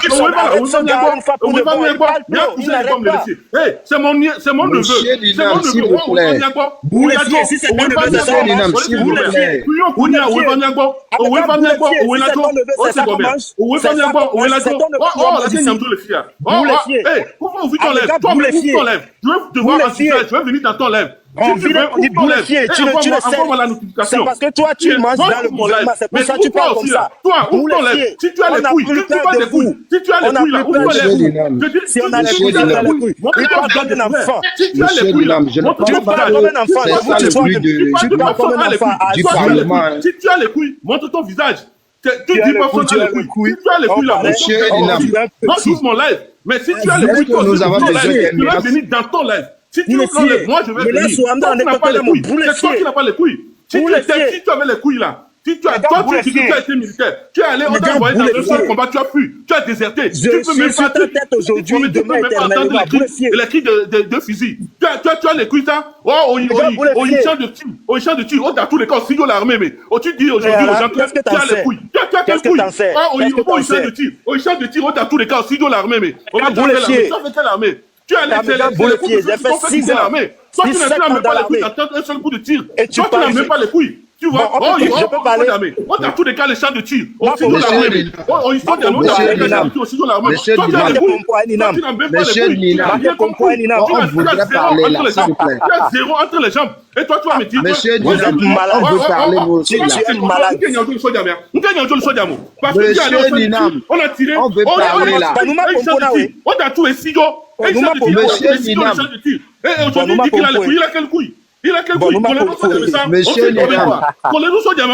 C'est mon neveu. C'est mon neveu. Je vais venir dans ton lèvre. C'est parce que toi, tu manges dans le problème. C'est pour ça que tu parles comme ça. Toi, ouvre ton lèvre. Si tu as les couilles, si tu as les couilles là, ouvre les couilles. Si on a les couilles, on a les couilles. Il parle comme un enfant. Si tu as les couilles là, tu parles comme un enfant. Tu parles comme un enfant. Si tu as les couilles, montre ton visage. Tu dis pas que tu as les couilles. Si tu as les couilles là, montre mon live. Mais si tu as les couilles, tu vas venir dans ton live. Si tu l'enlèves, moi je vais venir. Toi, tu n'as pas les couilles. C'est toi qui n'as pas les couilles. Si tu avais les couilles là, si tu as été militaire, tu es allé, on t'a envoyé dans un seul combat, tu as fui, tu as déserté. Tu peux même pas entendre les cris de fusil. Tu as les couilles, ça. Oh, au champ de tir, oh, dans tous les cas, si tu l'armée, mais tu dis aujourd'hui aux gens, tu as les couilles. Tu as quelles couilles? Au champ de tir, oh, dans tous les cas, si tu l'armée, mais tu as fait quelle armée? Tu as les j'ai fait 6 ans. Toi, tu n'as même pas les couilles d'attendre un seul coup de tir. Toi, tu n'as même pas les couilles. Tu vois, je peux parler. Dans tous les cas, les champs de tir. Aussi dans l'armée. Ils sont dans l'armée. Aussi dans l'armée. Toi, tu as les couilles. Toi, tu n'as même pas les couilles. Tu as zéro entre les jambes. Et toi, tu vas me dire. Monsieur Nina, on veut parler, vous aussi. Tu es malade. Parce que on a tiré. On veut parler là. On a tout et si Monsieur Nina. Et aujourd'hui, il dit qu'il a les couilles. Il a quelle couille? Il a quel couille? Monsieur Nina.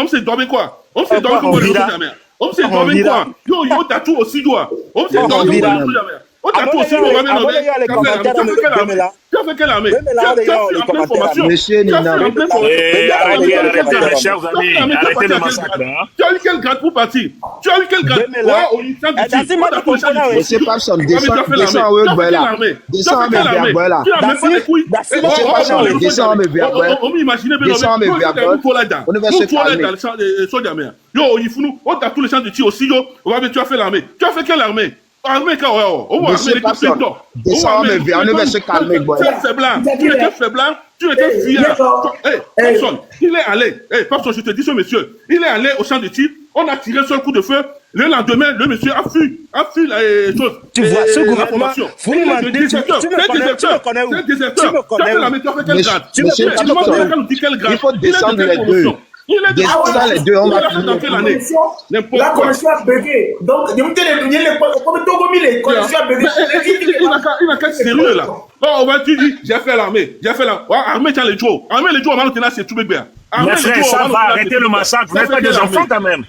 C'est dormir quoi? On s'est dormi comme les on s'est dormi quoi? Yo, t'as tout aussi, toi. On s'est dormi comme les on t'a tout aussi, on va mettre tu as fait quelle armée? Tu as fait en pleine formation. Monsieur Nina. Arrêtez, chers amis, arrêtez le massacre. Tu as eu quel grade pour partir? Tu as eu quel grade? Monsieur Papson, descends à Boela. Descends à Boela. Tu n'as même pas les couilles. Descends à On m'imagine bien. On va se calmer. Yo, il faut nous. On t'a tous les champs de tir aussi, yo. Tu as fait l'armée. Tu as fait quelle armée? Monsieur Papson, descends à Boela. On va se calmer, Boela. Tu étais faible, tu étais fier. Papson, il est allé. Papson, je te dis ce monsieur. Il est allé au champ de tir. On a tiré sur un coup de feu. Le lendemain, le monsieur a fui la chose. Tu vois, ce gouvernement, vous me connais. Tu as fait la méthode, quel grade? Il faut descendre les deux. Descends les deux, on va finir. La connexion a bugué. Donc, comme Togo Mille, connexion a bugué. Il n'a qu'à sérieux là. On va te dire, j'ai fait l'armée. Armée, tu as les jours. Armée, les jours, maintenant, c'est tout bien. Mais frère, ça va, arrêtez le massacre. Vous n'êtes pas des enfants quand même.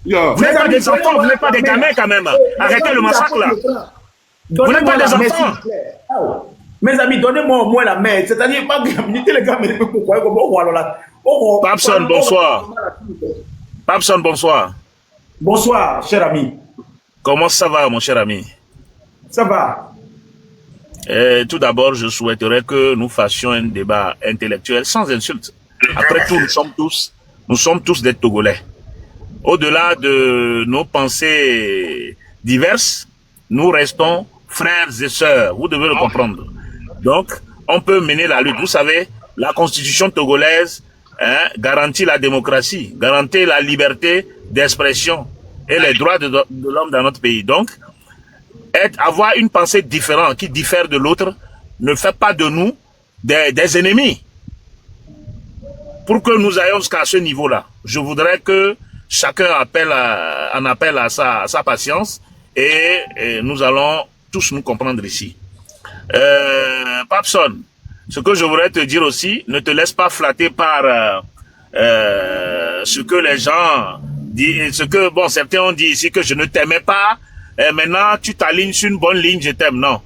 Vous n'êtes pas des enfants, vous n'êtes pas des gamins quand même. Arrêtez le massacre là. Vous n'êtes pas des enfants. Mes amis, donnez-moi au moins la main. C'est-à-dire, pas que les gars, mais pourquoi? Papson, bonsoir. Papson, bonsoir. Bonsoir, cher ami. Comment ça va, mon cher ami? Ça va. Tout d'abord, je souhaiterais que nous fassions un débat intellectuel sans insulte. Après tout, nous sommes tous des Togolais. Au-delà de nos pensées diverses, nous restons frères et sœurs. Vous devez le comprendre. Donc, on peut mener la lutte. Vous savez, la constitution togolaise garantit la démocratie, garantit la liberté d'expression et les droits de l'homme dans notre pays. Donc, avoir une pensée différente, qui diffère de l'autre, ne fait pas de nous des ennemis. Pour que nous ayons jusqu'à ce niveau-là, je voudrais que chacun en appelle à sa patience et nous allons tous nous comprendre ici. Papson, ce que je voudrais te dire aussi, ne te laisse pas flatter par ce que les gens disent, certains ont dit ici que je ne t'aimais pas, et maintenant tu t'alignes sur une bonne ligne, je t'aime. Non.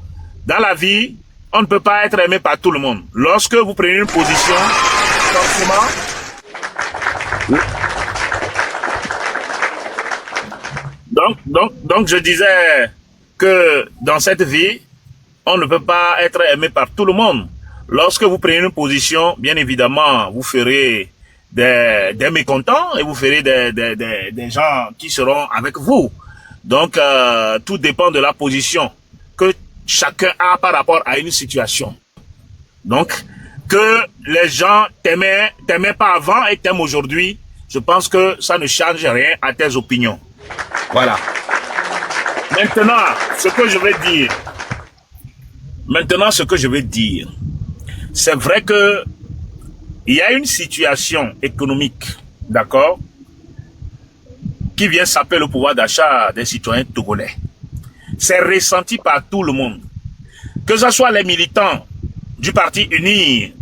Dans la vie, on ne peut pas être aimé par tout le monde. Lorsque vous prenez une position, forcément, donc je disais que dans cette vie, on ne peut pas être aimé par tout le monde. Lorsque vous prenez une position, bien évidemment, vous ferez des mécontents et vous ferez des gens qui seront avec vous. Donc, tout dépend de la position que chacun a par rapport à une situation. Donc, que les gens t'aimaient pas avant et t'aiment aujourd'hui, je pense que ça ne change rien à tes opinions. Voilà. Maintenant, ce que je vais dire, c'est vrai que il y a une situation économique, d'accord, qui vient saper le pouvoir d'achat des citoyens togolais. C'est ressenti par tout le monde. Que ce soit les militants du parti uni,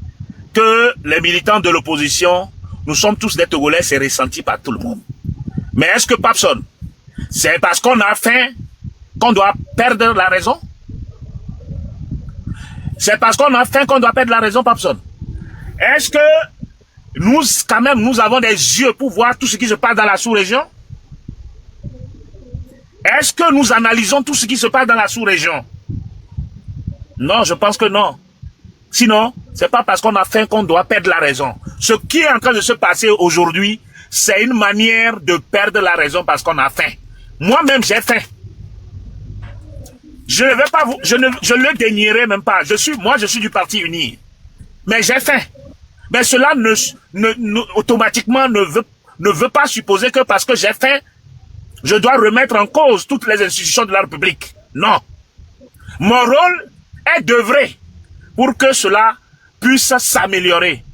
que les militants de l'opposition, nous sommes tous des Togolais, c'est ressenti par tout le monde. Mais est-ce que, Papson, c'est parce qu'on a faim qu'on doit perdre la raison? C'est parce qu'on a faim qu'on doit perdre la raison, Papson. Est-ce que nous, quand même, nous avons des yeux pour voir tout ce qui se passe dans la sous-région? Est-ce que nous analysons tout ce qui se passe dans la sous-région? Non, je pense que non. Sinon, c'est pas parce qu'on a faim qu'on doit perdre la raison. Ce qui est en train de se passer aujourd'hui, c'est une manière de perdre la raison parce qu'on a faim. Moi-même, j'ai faim. Je ne vais pas vous, je le dénierai même pas. Moi, je suis du Parti Uni. Mais j'ai faim. Mais cela automatiquement ne veut pas supposer que parce que j'ai faim, je dois remettre en cause toutes les institutions de la République. Non. Mon rôle est d'œuvrer pour que cela puisse s'améliorer.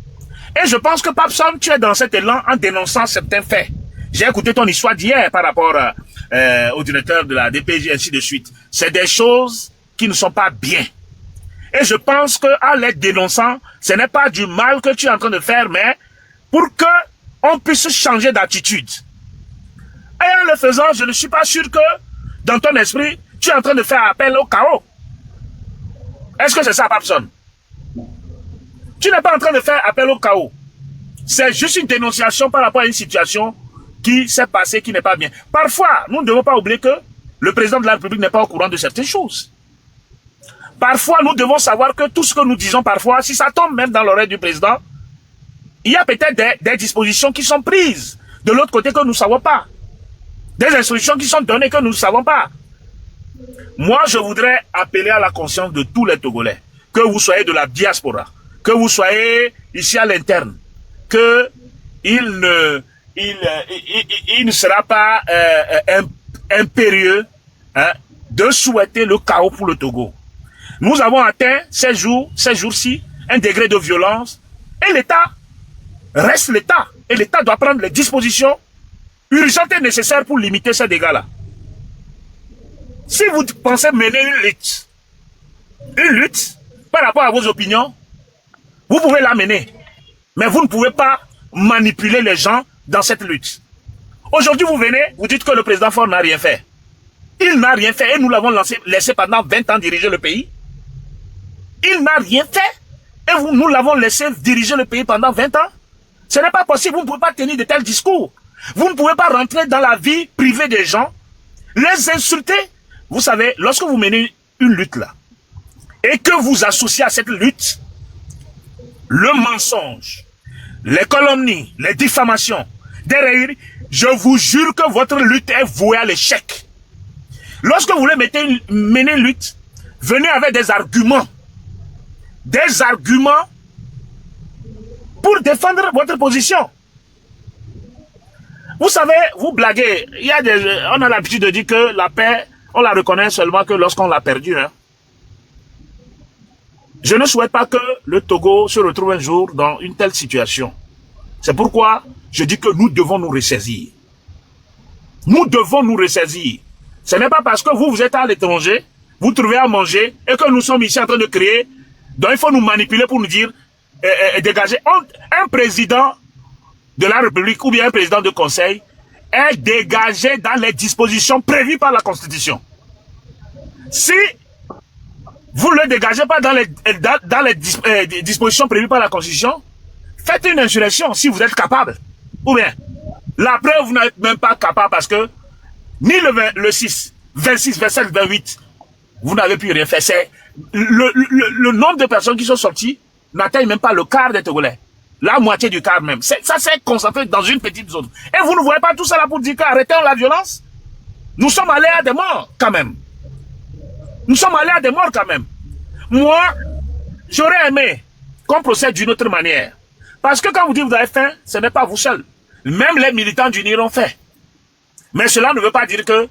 Et je pense que Papson, tu es dans cet élan en dénonçant certains faits. J'ai écouté ton histoire d'hier par rapport au directeur de la DPJ, ainsi de suite. C'est des choses qui ne sont pas bien. Et je pense qu'en les dénonçant, ce n'est pas du mal que tu es en train de faire, mais pour que on puisse changer d'attitude. Et en le faisant, je ne suis pas sûr que, dans ton esprit, tu es en train de faire appel au chaos. Est-ce que c'est ça, Papson? Tu n'es pas en train de faire appel au chaos. C'est juste une dénonciation par rapport à une situation qui s'est passée, qui n'est pas bien. Parfois, nous ne devons pas oublier que le président de la République n'est pas au courant de certaines choses. Parfois, nous devons savoir que tout ce que nous disons parfois, si ça tombe même dans l'oreille du président, il y a peut-être des dispositions qui sont prises de l'autre côté que nous ne savons pas. Des instructions qui sont données que nous ne savons pas. Moi, je voudrais appeler à la conscience de tous les Togolais, que vous soyez de la diaspora, que vous soyez ici à l'interne, que il ne sera pas impérieux de souhaiter le chaos pour le Togo. Nous avons atteint ces jours-ci un degré de violence et l'État reste l'État. Et l'État doit prendre les dispositions urgentes et nécessaires pour limiter ces dégâts-là. Si vous pensez mener une lutte par rapport à vos opinions, vous pouvez la mener. Mais vous ne pouvez pas manipuler les gens dans cette lutte. Aujourd'hui, vous venez, vous dites que le président Faure n'a rien fait. Il n'a rien fait et nous l'avons laissé pendant 20 ans diriger le pays. Il n'a rien fait et nous l'avons laissé diriger le pays pendant 20 ans. Ce n'est pas possible, vous ne pouvez pas tenir de tels discours. Vous ne pouvez pas rentrer dans la vie privée des gens, les insulter. Vous savez, lorsque vous menez une lutte là, et que vous associez à cette lutte le mensonge, les calomnies, les diffamations, derrière, je vous jure que votre lutte est vouée à l'échec. Lorsque vous voulez mener une lutte, venez avec des arguments pour défendre votre position. Vous savez, vous blaguez, on a l'habitude de dire que la paix, on la reconnaît seulement que lorsqu'on l'a perdue. Hein. Je ne souhaite pas que le Togo se retrouve un jour dans une telle situation. C'est pourquoi je dis que nous devons nous ressaisir. Nous devons nous ressaisir. Ce n'est pas parce que vous êtes à l'étranger, vous trouvez à manger, et que nous sommes ici en train de créer, donc il faut nous manipuler pour nous dire, dégager. Un président de la République ou bien un président de conseil est dégagé dans les dispositions prévues par la Constitution. Si vous ne le dégagez pas dans les dispositions prévues par la Constitution, faites une insurrection si vous êtes capable. Ou bien, la preuve, vous n'êtes même pas capable parce que ni le 6, 26, 27, 28, vous n'avez plus rien fait. C'est le nombre de personnes qui sont sorties n'atteigne même pas le quart des Togolais. La moitié du quart même. Ça s'est concentré dans une petite zone. Et vous ne voyez pas tout ça là pour dire qu'arrêtons la violence? Nous sommes allés à des morts quand même. Nous sommes allés à des morts quand même. Moi, j'aurais aimé qu'on procède d'une autre manière. Parce que quand vous dites que vous avez faim, ce n'est pas vous seul. Même les militants du NIR ont fait. Mais cela ne veut pas dire que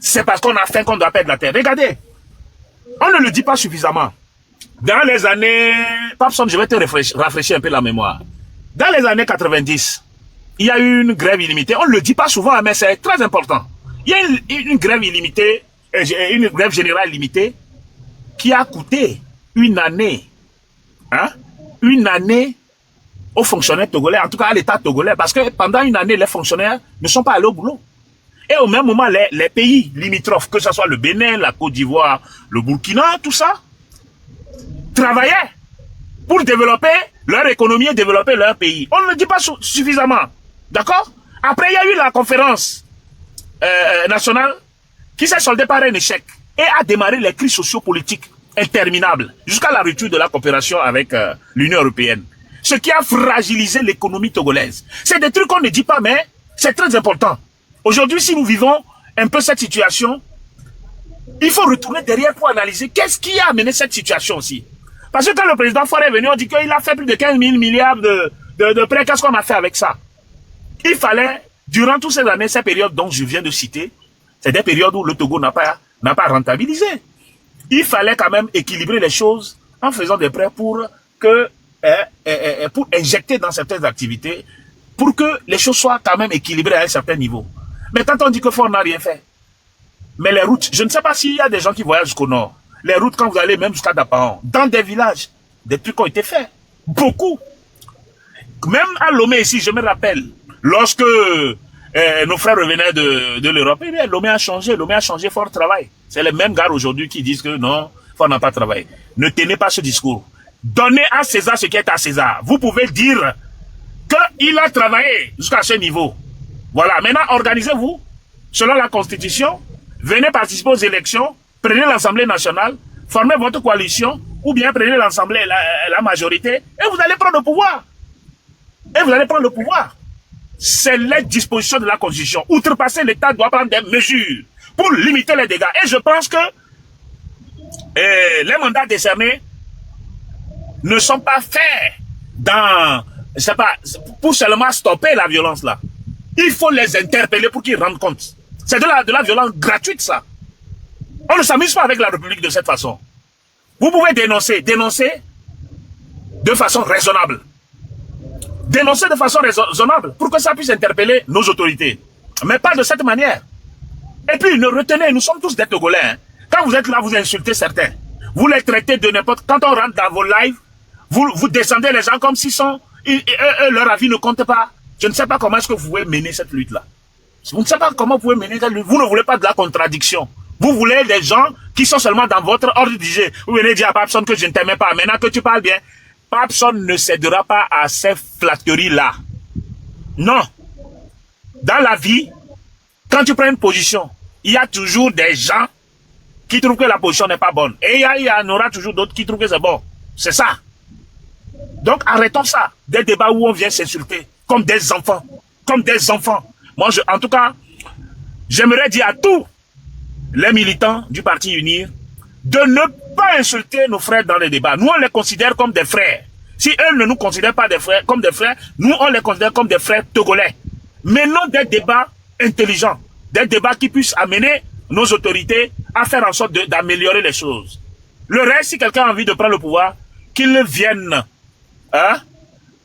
c'est parce qu'on a faim qu'on doit perdre la terre. Regardez, on ne le dit pas suffisamment. Dans les années... Papson, je vais te rafraîchir un peu la mémoire. Dans les années 90, il y a eu une grève illimitée. On ne le dit pas souvent, mais c'est très important. Il y a une grève illimitée, une grève générale illimitée, qui a coûté une année aux fonctionnaires togolais, en tout cas à l'État togolais, parce que pendant une année, les fonctionnaires ne sont pas allés au boulot. Et au même moment, les pays limitrophes, que ce soit le Bénin, la Côte d'Ivoire, le Burkina, tout ça, travaillaient pour développer leur économie et développer leur pays. On ne le dit pas suffisamment. D'accord? Après, il y a eu la conférence nationale qui s'est soldée par un échec et a démarré les crises sociopolitiques interminables jusqu'à la rupture de la coopération avec l'Union européenne. Ce qui a fragilisé l'économie togolaise. C'est des trucs qu'on ne dit pas, mais c'est très important. Aujourd'hui, si nous vivons un peu cette situation, il faut retourner derrière pour analyser qu'est-ce qui a amené cette situation aussi. Parce que quand le président Faure est venu, on dit qu'il a fait plus de 15 000 milliards de prêts. Qu'est-ce qu'on a fait avec ça? Il fallait, durant toutes ces années, ces périodes dont je viens de citer, c'est des périodes où le Togo n'a pas rentabilisé. Il fallait quand même équilibrer les choses en faisant des prêts pour injecter dans certaines activités, pour que les choses soient quand même équilibrées à un certain niveau. Mais quand on dit que Faure n'a rien fait, mais les routes, je ne sais pas s'il y a des gens qui voyagent jusqu'au nord. Les routes, quand vous allez même jusqu'à Dapaon, dans des villages, des trucs ont été faits. Beaucoup. Même à Lomé ici, je me rappelle, lorsque nos frères revenaient de l'Europe, eh bien, Lomé a changé, Faure travaille. C'est les mêmes gars aujourd'hui qui disent que non, Faure n'a pas travaillé. Ne tenez pas ce discours. Donnez à César ce qui est à César. Vous pouvez dire qu'il a travaillé jusqu'à ce niveau. Voilà. Maintenant, organisez-vous selon la Constitution. Venez participer aux élections. Prenez l'Assemblée nationale. Formez votre coalition. Ou bien prenez l'Assemblée, la majorité. Et vous allez prendre le pouvoir. C'est les dispositions de la Constitution. Outrepasser l'État doit prendre des mesures pour limiter les dégâts. Et je pense que les mandats décernés ne sont pas faits pour seulement stopper la violence là. Il faut les interpeller pour qu'ils rendent compte. C'est de la violence gratuite ça. On ne s'amuse pas avec la République de cette façon. Vous pouvez dénoncer de façon raisonnable. Dénoncer de façon raisonnable pour que ça puisse interpeller nos autorités. Mais pas de cette manière. Et puis, ne retenez, nous sommes tous des Togolais. Hein. Quand vous êtes là, vous insultez certains. Vous les traitez de n'importe... Quand on rentre dans vos lives, vous descendez les gens comme s'ils sont... leur avis ne compte pas. Je ne sais pas comment est-ce que vous pouvez mener cette lutte-là. Vous ne savez pas comment vous pouvez mener cette lutte. Vous ne voulez pas de la contradiction. Vous voulez des gens qui sont seulement dans votre ordre d'idée. Vous venez dire à Papson que je ne t'aimais pas. Maintenant que tu parles bien, Papson ne cédera pas à ces flatteries-là. Non. Dans la vie, quand tu prends une position, il y a toujours des gens qui trouvent que la position n'est pas bonne. Et il y en aura toujours d'autres qui trouvent que c'est bon. C'est ça. Donc arrêtons ça. Des débats où on vient s'insulter comme des enfants. Comme des enfants. Moi, en tout cas, j'aimerais dire à tous les militants du Parti Unir de ne pas insulter nos frères dans les débats. Nous, on les considère comme des frères. Si eux ne nous considèrent pas comme des frères, nous, on les considère comme des frères togolais. Menons des débats intelligents. Des débats qui puissent amener nos autorités à faire en sorte d'améliorer les choses. Le reste, si quelqu'un a envie de prendre le pouvoir, qu'il vienne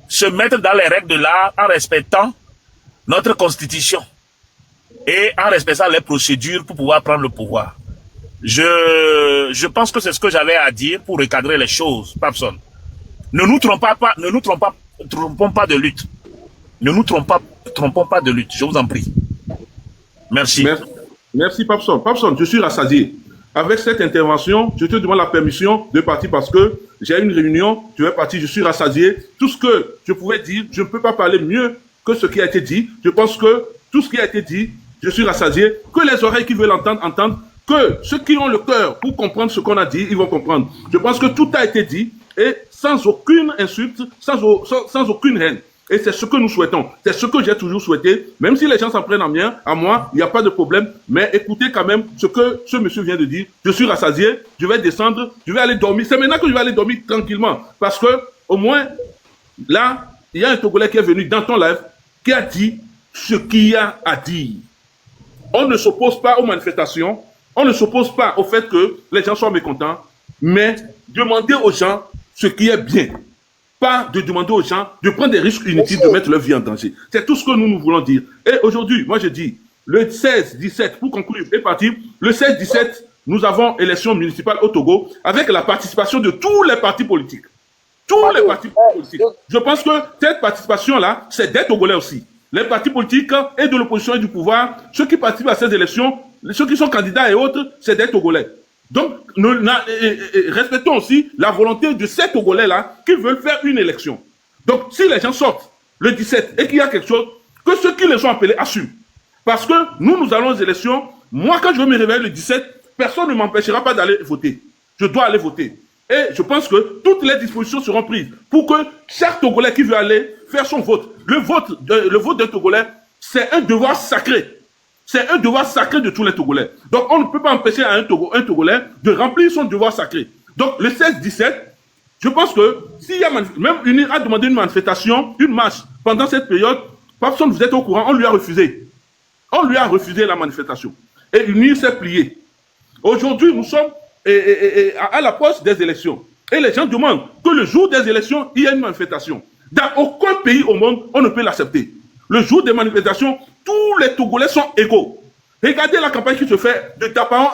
se mettre dans les règles de l'art en respectant notre constitution et en respectant les procédures pour pouvoir prendre le pouvoir. Je pense que c'est ce que j'avais à dire pour recadrer les choses, Papson. Ne nous trompons pas de lutte. Ne nous trompons pas de lutte, je vous en prie. Merci. Merci Papson. Papson, je suis rassasié. Avec cette intervention, je te demande la permission de partir parce que j'ai une réunion, je vais partir, je suis rassasié. Tout ce que je pouvais dire, je ne peux pas parler mieux que ce qui a été dit. Je pense que tout ce qui a été dit, je suis rassasié. Que les oreilles qui veulent entendre, entendent. Que ceux qui ont le cœur pour comprendre ce qu'on a dit, ils vont comprendre. Je pense que tout a été dit et sans aucune insulte, sans aucune haine. Et c'est ce que nous souhaitons. C'est ce que j'ai toujours souhaité. Même si les gens s'en prennent à moi, il n'y a pas de problème. Mais écoutez quand même ce que ce monsieur vient de dire. Je suis rassasié, je vais descendre, je vais aller dormir. C'est maintenant que je vais aller dormir tranquillement. Parce que, au moins, là, il y a un Togolais qui est venu dans ton live, qui a dit ce qu'il y a à dire. On ne s'oppose pas aux manifestations. On ne s'oppose pas au fait que les gens soient mécontents. Mais demandez aux gens ce qui est bien. Pas de demander aux gens de prendre des risques inutiles, de mettre leur vie en danger. C'est tout ce que nous voulons dire. Et aujourd'hui, moi je dis, le 16-17, pour conclure, est parti. Le 16-17, nous avons élection municipale au Togo avec la participation de tous les partis politiques. Tous les partis politiques. Je pense que cette participation-là, c'est des Togolais aussi. Les partis politiques et de l'opposition et du pouvoir, ceux qui participent à ces élections, ceux qui sont candidats et autres, c'est des Togolais. Donc, respectons aussi la volonté de ces Togolais-là qui veulent faire une élection. Donc, si les gens sortent le 17 et qu'il y a quelque chose, que ceux qui les ont appelés assument. Parce que nous allons aux élections. Moi, quand je vais me réveiller le 17, personne ne m'empêchera pas d'aller voter. Je dois aller voter. Et je pense que toutes les dispositions seront prises pour que chaque Togolais qui veut aller faire son vote, le vote d'un Togolais, c'est un devoir sacré. C'est un devoir sacré de tous les Togolais. Donc, on ne peut pas empêcher un Togolais de remplir son devoir sacré. Donc, le 16-17, je pense que s'il y a même UNIR a demandé une manifestation, une marche pendant cette période, personne, vous êtes au courant, on lui a refusé. On lui a refusé la manifestation. Et UNIR s'est plié. Aujourd'hui, nous sommes à l'approche des élections. Et les gens demandent que le jour des élections, il y ait une manifestation. Dans aucun pays au monde, on ne peut l'accepter. Le jour des manifestations, tous les Togolais sont égaux. Regardez la campagne qui se fait de Tapaon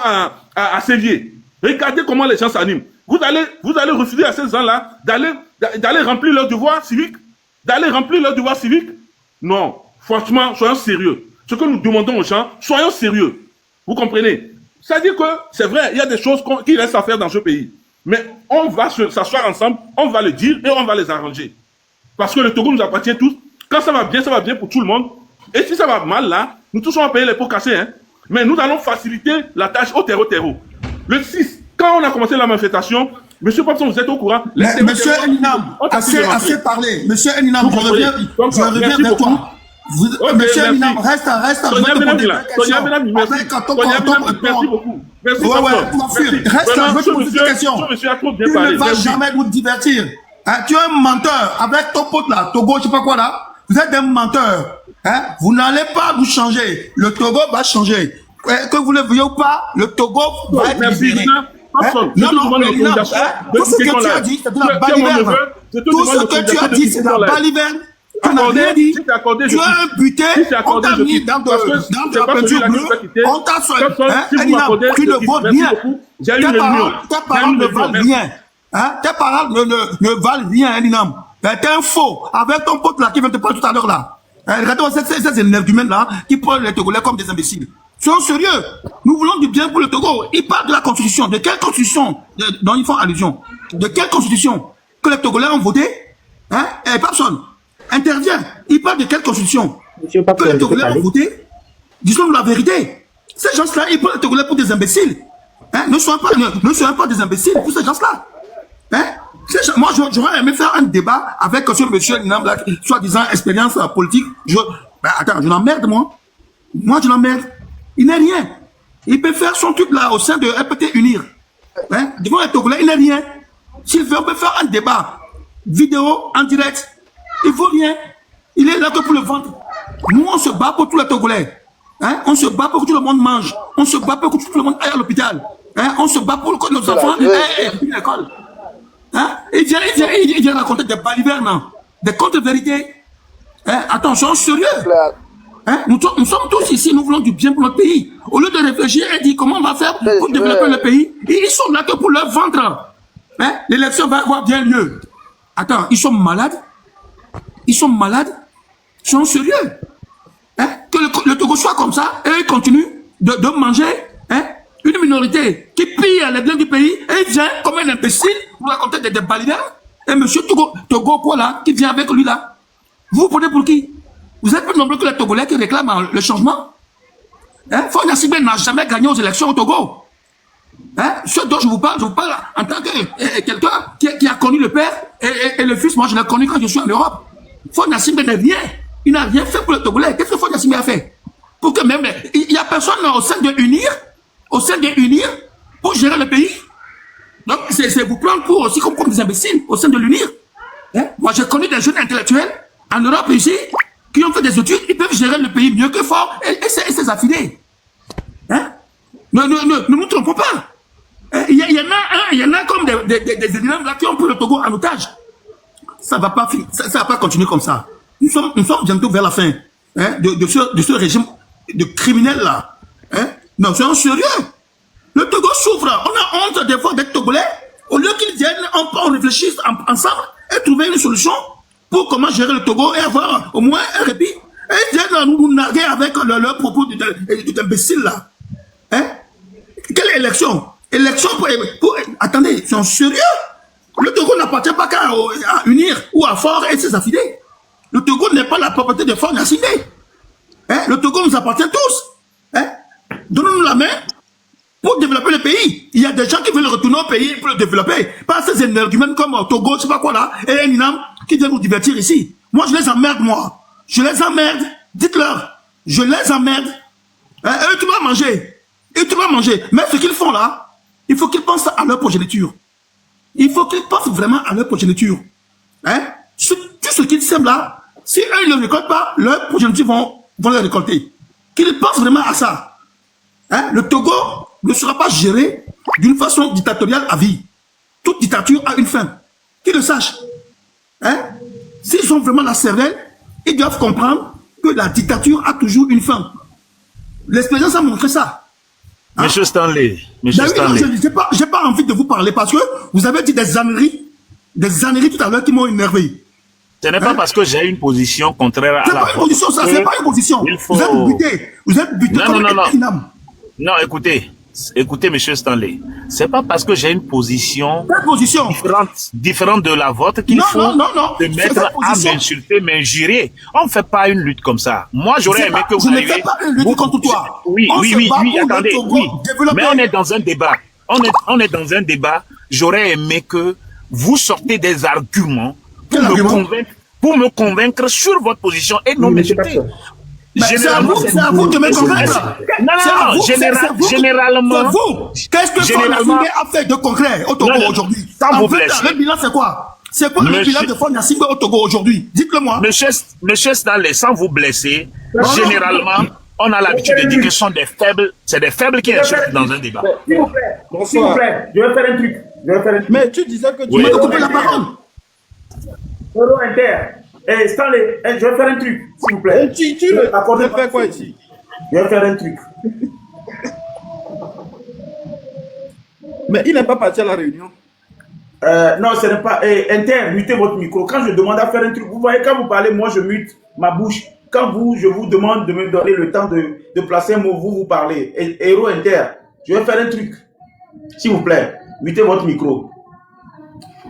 à Sévier. Regardez comment les gens s'animent. Vous allez refuser à ces gens-là d'aller remplir leur devoir civique? D'aller remplir leur devoir civique? Non. Franchement, soyons sérieux. Ce que nous demandons aux gens, soyons sérieux. Vous comprenez? C'est-à-dire que, c'est vrai, il y a des choses qui restent à faire dans ce pays. Mais on va s'asseoir ensemble, on va le dire et on va les arranger. Parce que le Togo nous appartient tous. Quand ça va bien pour tout le monde. Et si ça va mal là, nous tous on va payer les pots cassés. Hein. Mais nous allons faciliter la tâche au terreau. Le 6, quand on a commencé la manifestation, Monsieur Papson, vous êtes au courant? Monsieur Eninam, assez parlé. Monsieur Eninam, je reviens vers toi. Monsieur Eninam, reste, je vais te poser la question. Merci beaucoup. Merci beaucoup. Reste, je vais te poser une question. Tu ne vas jamais nous divertir. Tu es un menteur avec ton pote là, Togo, je sais pas quoi là. Vous êtes un menteur. Vous n'allez pas vous changer. Le Togo va changer. Que vous le vouliez ou pas, le Togo va être libéré. Non, tout ce que tu as dit, c'est de la baliverne. Tout ce que tu as dit, c'est de la baliverne. Tu n'as rien dit. Tu as un buté, on t'a mis dans de la peinture bleue, on t'a soigné. Tu ne vaux rien. Tes paroles ne valent rien. Tes paroles ne valent rien, Eninam. T'es un faux. Avec ton pote là qui vient te parler tout à l'heure là. Regardez ces énergumènes là qui prennent les Togolais comme des imbéciles. Soyons sérieux. Nous voulons du bien pour le Togo. Ils parlent de la constitution. De quelle constitution dont ils font allusion? De quelle constitution que les Togolais ont voté? Et personne intervient. Ils parlent de quelle constitution que les Togolais ont voté? Disons-nous la vérité. Ces gens-là, ils prennent les Togolais pour des imbéciles. Ne soyons pas des imbéciles pour ces gens-là. Moi, j'aurais aimé faire un débat avec ce monsieur Eninam, soi-disant expérience politique. Attends, je l'emmerde, moi. Moi, je l'emmerde. Il n'est rien. Il peut faire son truc là au sein de RPT Unir. Devant les Togolais, il n'est rien. S'il veut, on peut faire un débat vidéo en direct. Il ne vaut rien. Il est là que pour le vendre. Nous, on se bat pour tous les Togolais. On se bat pour que tout le monde mange. On se bat pour que tout le monde aille à l'hôpital. On se bat pour que nos enfants aillent à l'école. Il vient raconter des balivernes, des contre-vérités. Attention, sérieux. Nous sommes tous ici, nous voulons du bien pour notre pays. Au lieu de réfléchir et dire comment on va faire pour développer le pays, ils sont là que pour leur vendre. L'élection va avoir bien lieu. Attends, ils sont malades? Ils sont malades? Ils sont sérieux? Que le Togo soit comme ça et ils continuent de manger une minorité qui pille les biens du pays et il vient comme un imbécile pour raconter des balivernes. Et monsieur Togo quoi là, qui vient avec lui là? Vous prenez pour qui? Vous êtes plus nombreux que les Togolais qui réclament le changement. Faure Gnassingbé n'a jamais gagné aux élections au Togo. Ce dont je vous parle en tant que quelqu'un qui a connu le père et le fils. Moi, je l'ai connu quand je suis en Europe. Faure Gnassingbé n'est rien. Il n'a rien fait pour le Togolais. Qu'est-ce que Faure Gnassingbé a fait? Pour que même, il n'y a personne au sein de l'UNIR, pour gérer le pays. Donc, c'est vous prendre pour aussi comme des imbéciles au sein de l'UNIR. Moi, j'ai connu des jeunes intellectuels en Europe ici, qui ont fait des études, ils peuvent gérer le pays mieux que Faure et ses affiliés. Ne nous trompons pas. Il y en a comme des éléments là qui ont pris le Togo en otage. Ça va pas continuer comme ça. Nous sommes bientôt vers la fin de ce régime de criminels là. Non, soyons sérieux. Le Togo souffre. On a honte des fois d'être Togolais. Au lieu qu'ils viennent, on réfléchisse ensemble et trouver une solution pour comment gérer le Togo et avoir au moins un répit. Et ils viennent nous narguer avec leurs propos d'imbéciles là. Quelle élection? élection attendez, ils sont sérieux. Le Togo n'appartient pas qu'à unir ou à Fort et ses affiliés. Le Togo n'est pas la propriété de Fort Gnassingbé. Hein? Le Togo nous appartient tous. Hein? Donnons-nous la main pour développer le pays. Il y a des gens qui veulent retourner au pays pour le développer. Pas ces énergumènes comme Togo, je sais pas quoi là, et Ninam, qui viennent nous divertir ici. Moi, je les emmerde, moi. Je les emmerde. Dites-leur. Je les emmerde. Hein? Eux, tu vas manger. Et tu vas manger. Mais ce qu'ils font là, il faut qu'ils pensent à leur progéniture. Il faut qu'ils pensent vraiment à leur progéniture. Hein? Tout ce qu'ils sèment là, si eux ils ne le récoltent pas, leurs progénitures vont le récolter. Qu'ils pensent vraiment à ça. Hein? Le Togo ne sera pas géré d'une façon dictatoriale à vie. Toute dictature a une fin. Qu'ils le sachent. Hein? S'ils ont vraiment la cervelle, ils doivent comprendre que la dictature a toujours une fin. L'expérience a montré ça. Hein? Monsieur Stanley, j'ai pas envie de vous parler parce que vous avez dit des âneries tout à l'heure qui m'ont énervé. Ce n'est pas parce que j'ai une position contraire à la vôtre. C'est pas une position. Vous êtes buté. Vous êtes buté comme un. Non, écoutez, monsieur Stanley. C'est pas parce que j'ai une position différente de la vôtre qu'il faut se mettre à m'insulter, m'injurier. On ne fait pas une lutte comme ça. Moi, j'aurais aimé que vous arriviez... Je ne fais pas une lutte contre toi. Oui, attendez. Oui. Mais on est dans un débat. On est dans un débat. J'aurais aimé que vous sortez des arguments pour me convaincre sur votre position et non m'insulter. C'est à vous de me convaincre. Non, généralement. C'est vous. Qu'est-ce que Fort Gnassingbé a fait de concret au Togo aujourd'hui? En fait, le bilan, c'est quoi? C'est quoi le bilan de Fort Gnassingbé au Togo aujourd'hui? Dites-le-moi. Monsieur Stanley, sans vous blesser, généralement, on a l'habitude de dire que ce sont des faibles. C'est des faibles qui insultent dans un débat. S'il vous plaît, je vais faire un truc. Mais tu disais que tu m'as coupé la parole. Euro Inter. Stanley, je vais faire un truc, s'il vous plaît. Tu veux faire quoi ici? Je vais faire un truc. Mais il n'est pas parti à la réunion. Non, ce n'est pas... Inter, mutez votre micro. Quand je demande à faire un truc, vous voyez, quand vous parlez, moi, je mute ma bouche. Quand je vous demande de me donner le temps de placer un mot, vous parlez. Héros Inter, je vais faire un truc. S'il vous plaît, mutez votre micro.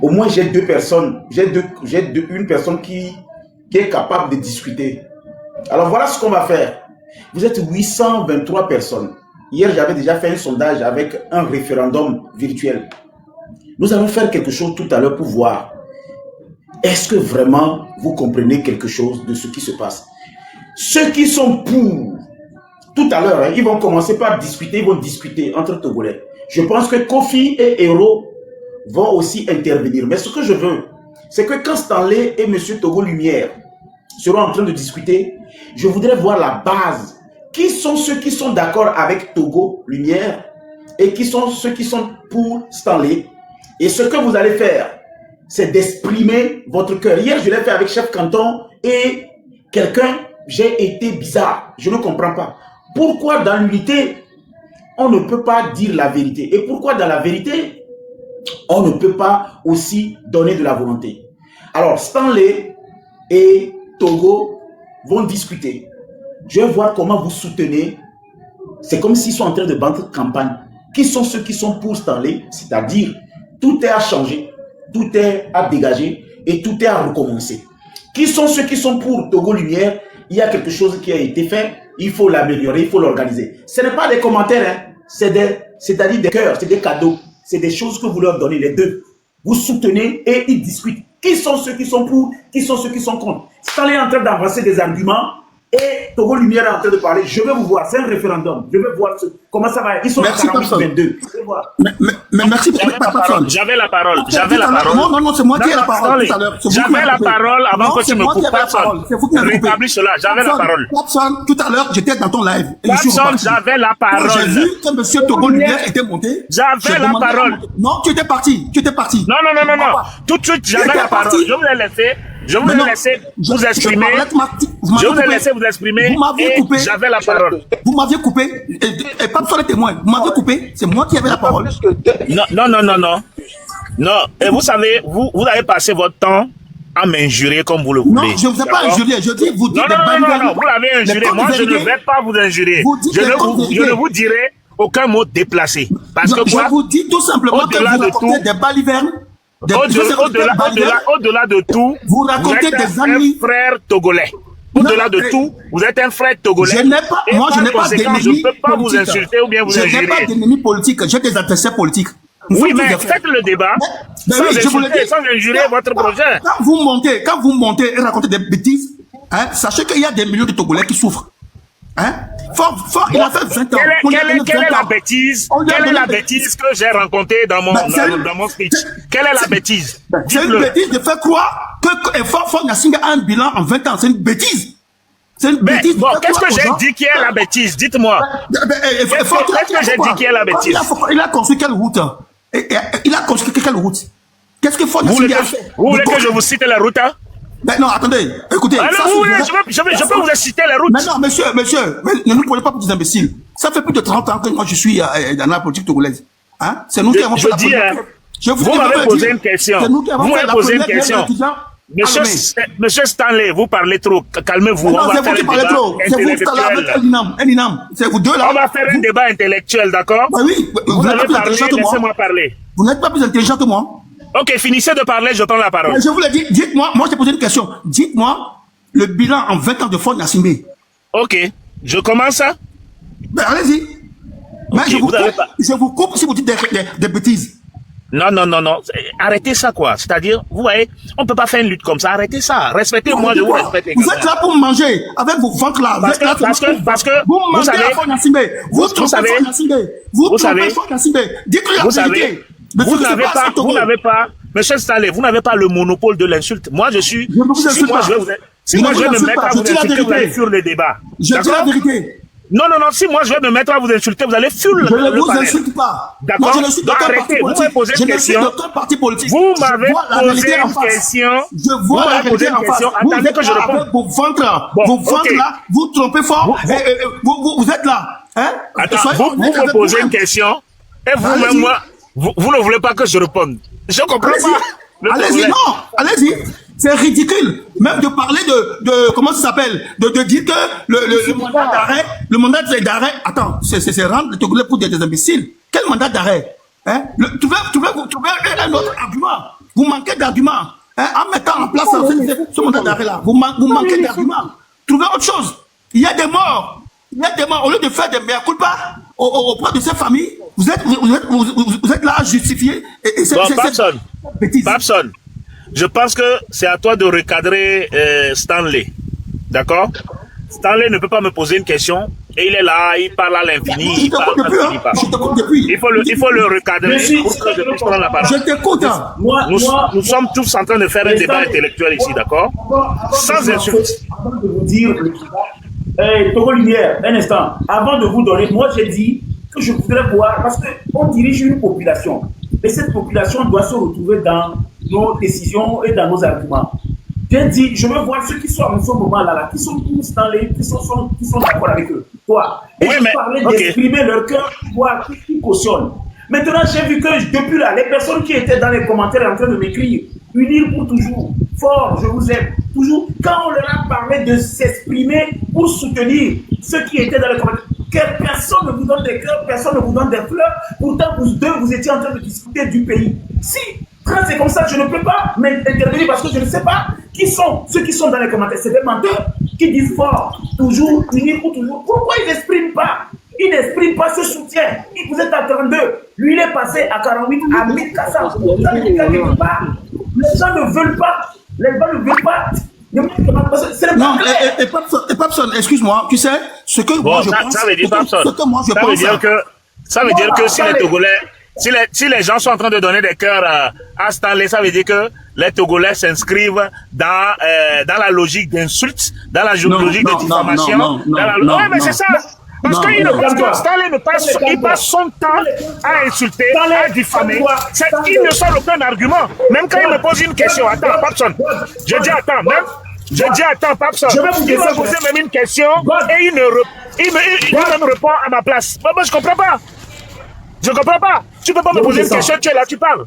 Au moins, j'ai deux personnes. Une personne qui est capable de discuter. Alors, voilà ce qu'on va faire. Vous êtes 823 personnes. Hier, j'avais déjà fait un sondage avec un référendum virtuel. Nous allons faire quelque chose tout à l'heure pour voir. Est-ce que vraiment vous comprenez quelque chose de ce qui se passe? Ceux qui sont pour, tout à l'heure, ils vont commencer par discuter, ils vont discuter entre Togolais. Je pense que Kofi et Héros vont aussi intervenir. Mais ce que je veux, c'est que quand Stanley et M. Togo Lumière seront en train de discuter, je voudrais voir la base. Qui sont ceux qui sont d'accord avec Togo Lumière et qui sont ceux qui sont pour Stanley? Et ce que vous allez faire, c'est d'exprimer votre cœur. Hier, je l'ai fait avec Chef Canton et quelqu'un, j'ai été bizarre. Je ne comprends pas. Pourquoi dans l'unité, on ne peut pas dire la vérité? Et pourquoi dans la vérité, on ne peut pas aussi donner de la volonté? Alors, Stanley et Togo vont discuter. Je vais voir comment vous soutenez. C'est comme s'ils sont en train de battre campagne. Qui sont ceux qui sont pour Stanley? C'est-à-dire, tout est à changer, tout est à dégager et tout est à recommencer. Qui sont ceux qui sont pour Togo Lumière? Il y a quelque chose qui a été fait, il faut l'améliorer, il faut l'organiser. Ce n'est pas des commentaires, hein. C'est-à-dire des cœurs, c'est des cadeaux. C'est des choses que vous leur donnez, les deux. Vous soutenez et ils discutent. Qui sont ceux qui sont pour? Qui sont ceux qui sont contre? Stanley est en train d'avancer des arguments et Togo Lumière est en train de parler. Je vais vous voir, c'est un référendum. Je vais voir comment ça va. Ils sont à 48-22. Mais merci pour J'avais la parole. Non, c'est moi qui ai la parole tout à l'heure. J'avais la parole avant que tu me coupes. C'est vous qui m'avez coupé. Rétablis cela, j'avais la parole. Tout à l'heure, j'étais dans ton live. J'avais la parole. J'ai vu que monsieur Togo Lumière était monté. J'avais la parole. Non, tu étais parti. Non. Tout de suite, j'avais la parole. Je vous ai laissé vous exprimer. Je vous ai laissé vous exprimer et j'avais la parole. Vous m'aviez coupé. Et pas sur les témoins. Vous m'avez coupé. C'est moi qui avais la parole. Non. Et vous savez, vous avez passé votre temps à m'injurier comme vous le voulez. Non, je ne vous ai pas injurié. Je dis, vous dites non, vous l'avez injurié. Moi, je ne vais pas vous injurier. Je ne vous dirai aucun mot déplacé. Parce que je vous dis tout simplement que vous racontez des balivernes. Au-delà de tout, vous racontez des amis. Un frère togolais. Au-delà de tout, vous êtes un frère togolais. Je n'ai pas, moi, je n'ai pas d'ennemis. Je ne peux pas vous insulter ou bien vous injurer. Je n'ai pas d'ennemis politiques, j'ai des adversaires politiques. Oui, mais faites le débat sans insulter, sans injurer votre projet. Quand vous montez et racontez des bêtises, hein, sachez qu'il y a des millions de Togolais qui souffrent. Hein? Il a fait 20 ans. Quelle est la bêtise que j'ai rencontrée dans mon speech? Quelle est la bêtise? C'est une bêtise de faire croire que Fort Nasinga a un bilan en 20 ans. C'est une bêtise. C'est une bêtise. Bon, qu'est-ce que j'ai dit qui est la bêtise? Dites-moi. Qu'est-ce que j'ai dit qui est la bêtise? Il a construit quelle route? Il a construit quelle route? Qu'est-ce que Fort Nasinga a fait? Vous voulez que je vous cite la route? Ben non, attendez, écoutez. Je peux vous citer la route. Mais non, monsieur, ne nous prenez pas pour des imbéciles. Ça fait plus de 30 ans que moi je suis dans la politique togolaise. Hein? C'est nous qui avons fait la politique. Vous m'avez posé une question. Vous m'avez posé une question. Monsieur Stanley, vous parlez trop. Calmez-vous. Non, c'est vous qui parlez trop. C'est vous qui parlez avec Elinam. C'est vous deux là. On va faire un débat intellectuel, d'accord? Oui, vous allez parler, laissez-moi parler. Vous n'êtes pas plus intelligent que moi. Ok, finissez de parler, je prends la parole. Je vous l'ai dit, dites-moi, moi j'ai posé une question. Dites-moi le bilan en 20 ans de Fort Nasimbe. Ok, je commence ça? Ben allez-y. Mais je vous coupe si vous dites des bêtises. Non. Arrêtez ça, quoi. C'est-à-dire, vous voyez, on peut pas faire une lutte comme ça. Arrêtez ça. Respectez-moi, je vous respecte. Vous êtes là pour manger avec vos ventres là. Parce que vous mangez à Fort Nasimbe. Vous trompez Fort Nasimbe. Vous trompez Fort Nasimbe. Dites-le la vérité. Vous n'avez pas, monsieur Stanley, vous n'avez pas le monopole de l'insulte. Moi, je suis. Si moi, je vais me mettre à vous insulter, vous allez fuir le débat. Je dis la vérité. Non, si moi, je vais me mettre à vous insulter, vous allez fuir le débat. Je ne vous insulte pas. D'accord. Je ne suis d'aucun parti politique. Vous m'avez posé une question. Vous m'avez posé une question. Je vois la réalité en face. Attendez que je réponde. Vos ventres là, vous trompez fort. Vous êtes là. Attends, vous me posez une question. Et vous-même, moi. Vous ne voulez pas que je réponde. Je comprends pas. Allez-y, non. Allez-y. C'est ridicule. Même de parler de comment ça s'appelle? De dire que le mandat d'arrêt, attends, c'est rendre les Togolais pour des imbéciles. Quel mandat d'arrêt? Hein? Trouvez un autre argument. Vous manquez d'arguments. Hein? En mettant en place ce mandat d'arrêt là. Vous manquez d'arguments. Trouvez autre chose. Il y a des morts. Au lieu de faire des mea culpa auprès de ces familles, vous êtes là à justifier. Babson, je pense que c'est à toi de recadrer Stanley. D'accord? Stanley ne peut pas me poser une question et il est là, il parle à l'infini. Il faut le recadrer pour que je puisse prendre la parole. Je t'écoute. Nous sommes tous en train de faire un débat intellectuel ici, d'accord? Sans insulte. Avant de vous dire Togo Lumière, un instant, avant de vous donner, moi j'ai dit que je voudrais voir, parce qu'on dirige une population, et cette population doit se retrouver dans nos décisions et dans nos arguments. J'ai dit, je veux voir ceux qui sont en ce moment-là, qui sont tous dans les, qui sont d'accord avec eux. Toi, et oui, je parlais d'exprimer leur cœur, voir qui cautionne. Maintenant, j'ai vu que depuis là, les personnes qui étaient dans les commentaires en train de m'écrire, unir pour toujours, fort, je vous aime, toujours, quand on leur a parlé de s'exprimer pour soutenir ceux qui étaient dans les commentaires, personne ne vous donne des cœurs, personne ne vous donne des fleurs, pourtant vous deux, vous étiez en train de discuter du pays. Si, quand c'est comme ça, je ne peux pas m'intervenir parce que je ne sais pas qui sont ceux qui sont dans les commentaires. C'est des menteurs qui disent fort, toujours, unir pour toujours. Pourquoi ils n'expriment pas? Ils n'expriment pas ce soutien. Vous êtes à 32, lui il est passé à 48, à 1400. Les gens ne veulent pas. Les gens ne veulent pas. Non, et Papson, excuse-moi, tu sais, ce que moi je pense. Ça veut dire Papson. Ça veut dire que si les Togolais, si les gens sont en train de donner des cœurs à Stanley, ça veut dire que les Togolais s'inscrivent dans la logique d'insulte, dans la logique de diffamation. Oui, mais c'est ça. Parce que Stanley il passe son temps à insulter, à diffamer. Il ne sort aucun argument. Même quand il me pose une question, attends, Papson, je dis attends, Papson, il m'a posé même une question et il me répond à ma place. Moi, je comprends pas. Je comprends pas. Tu peux pas me poser une question, tu es là, tu parles.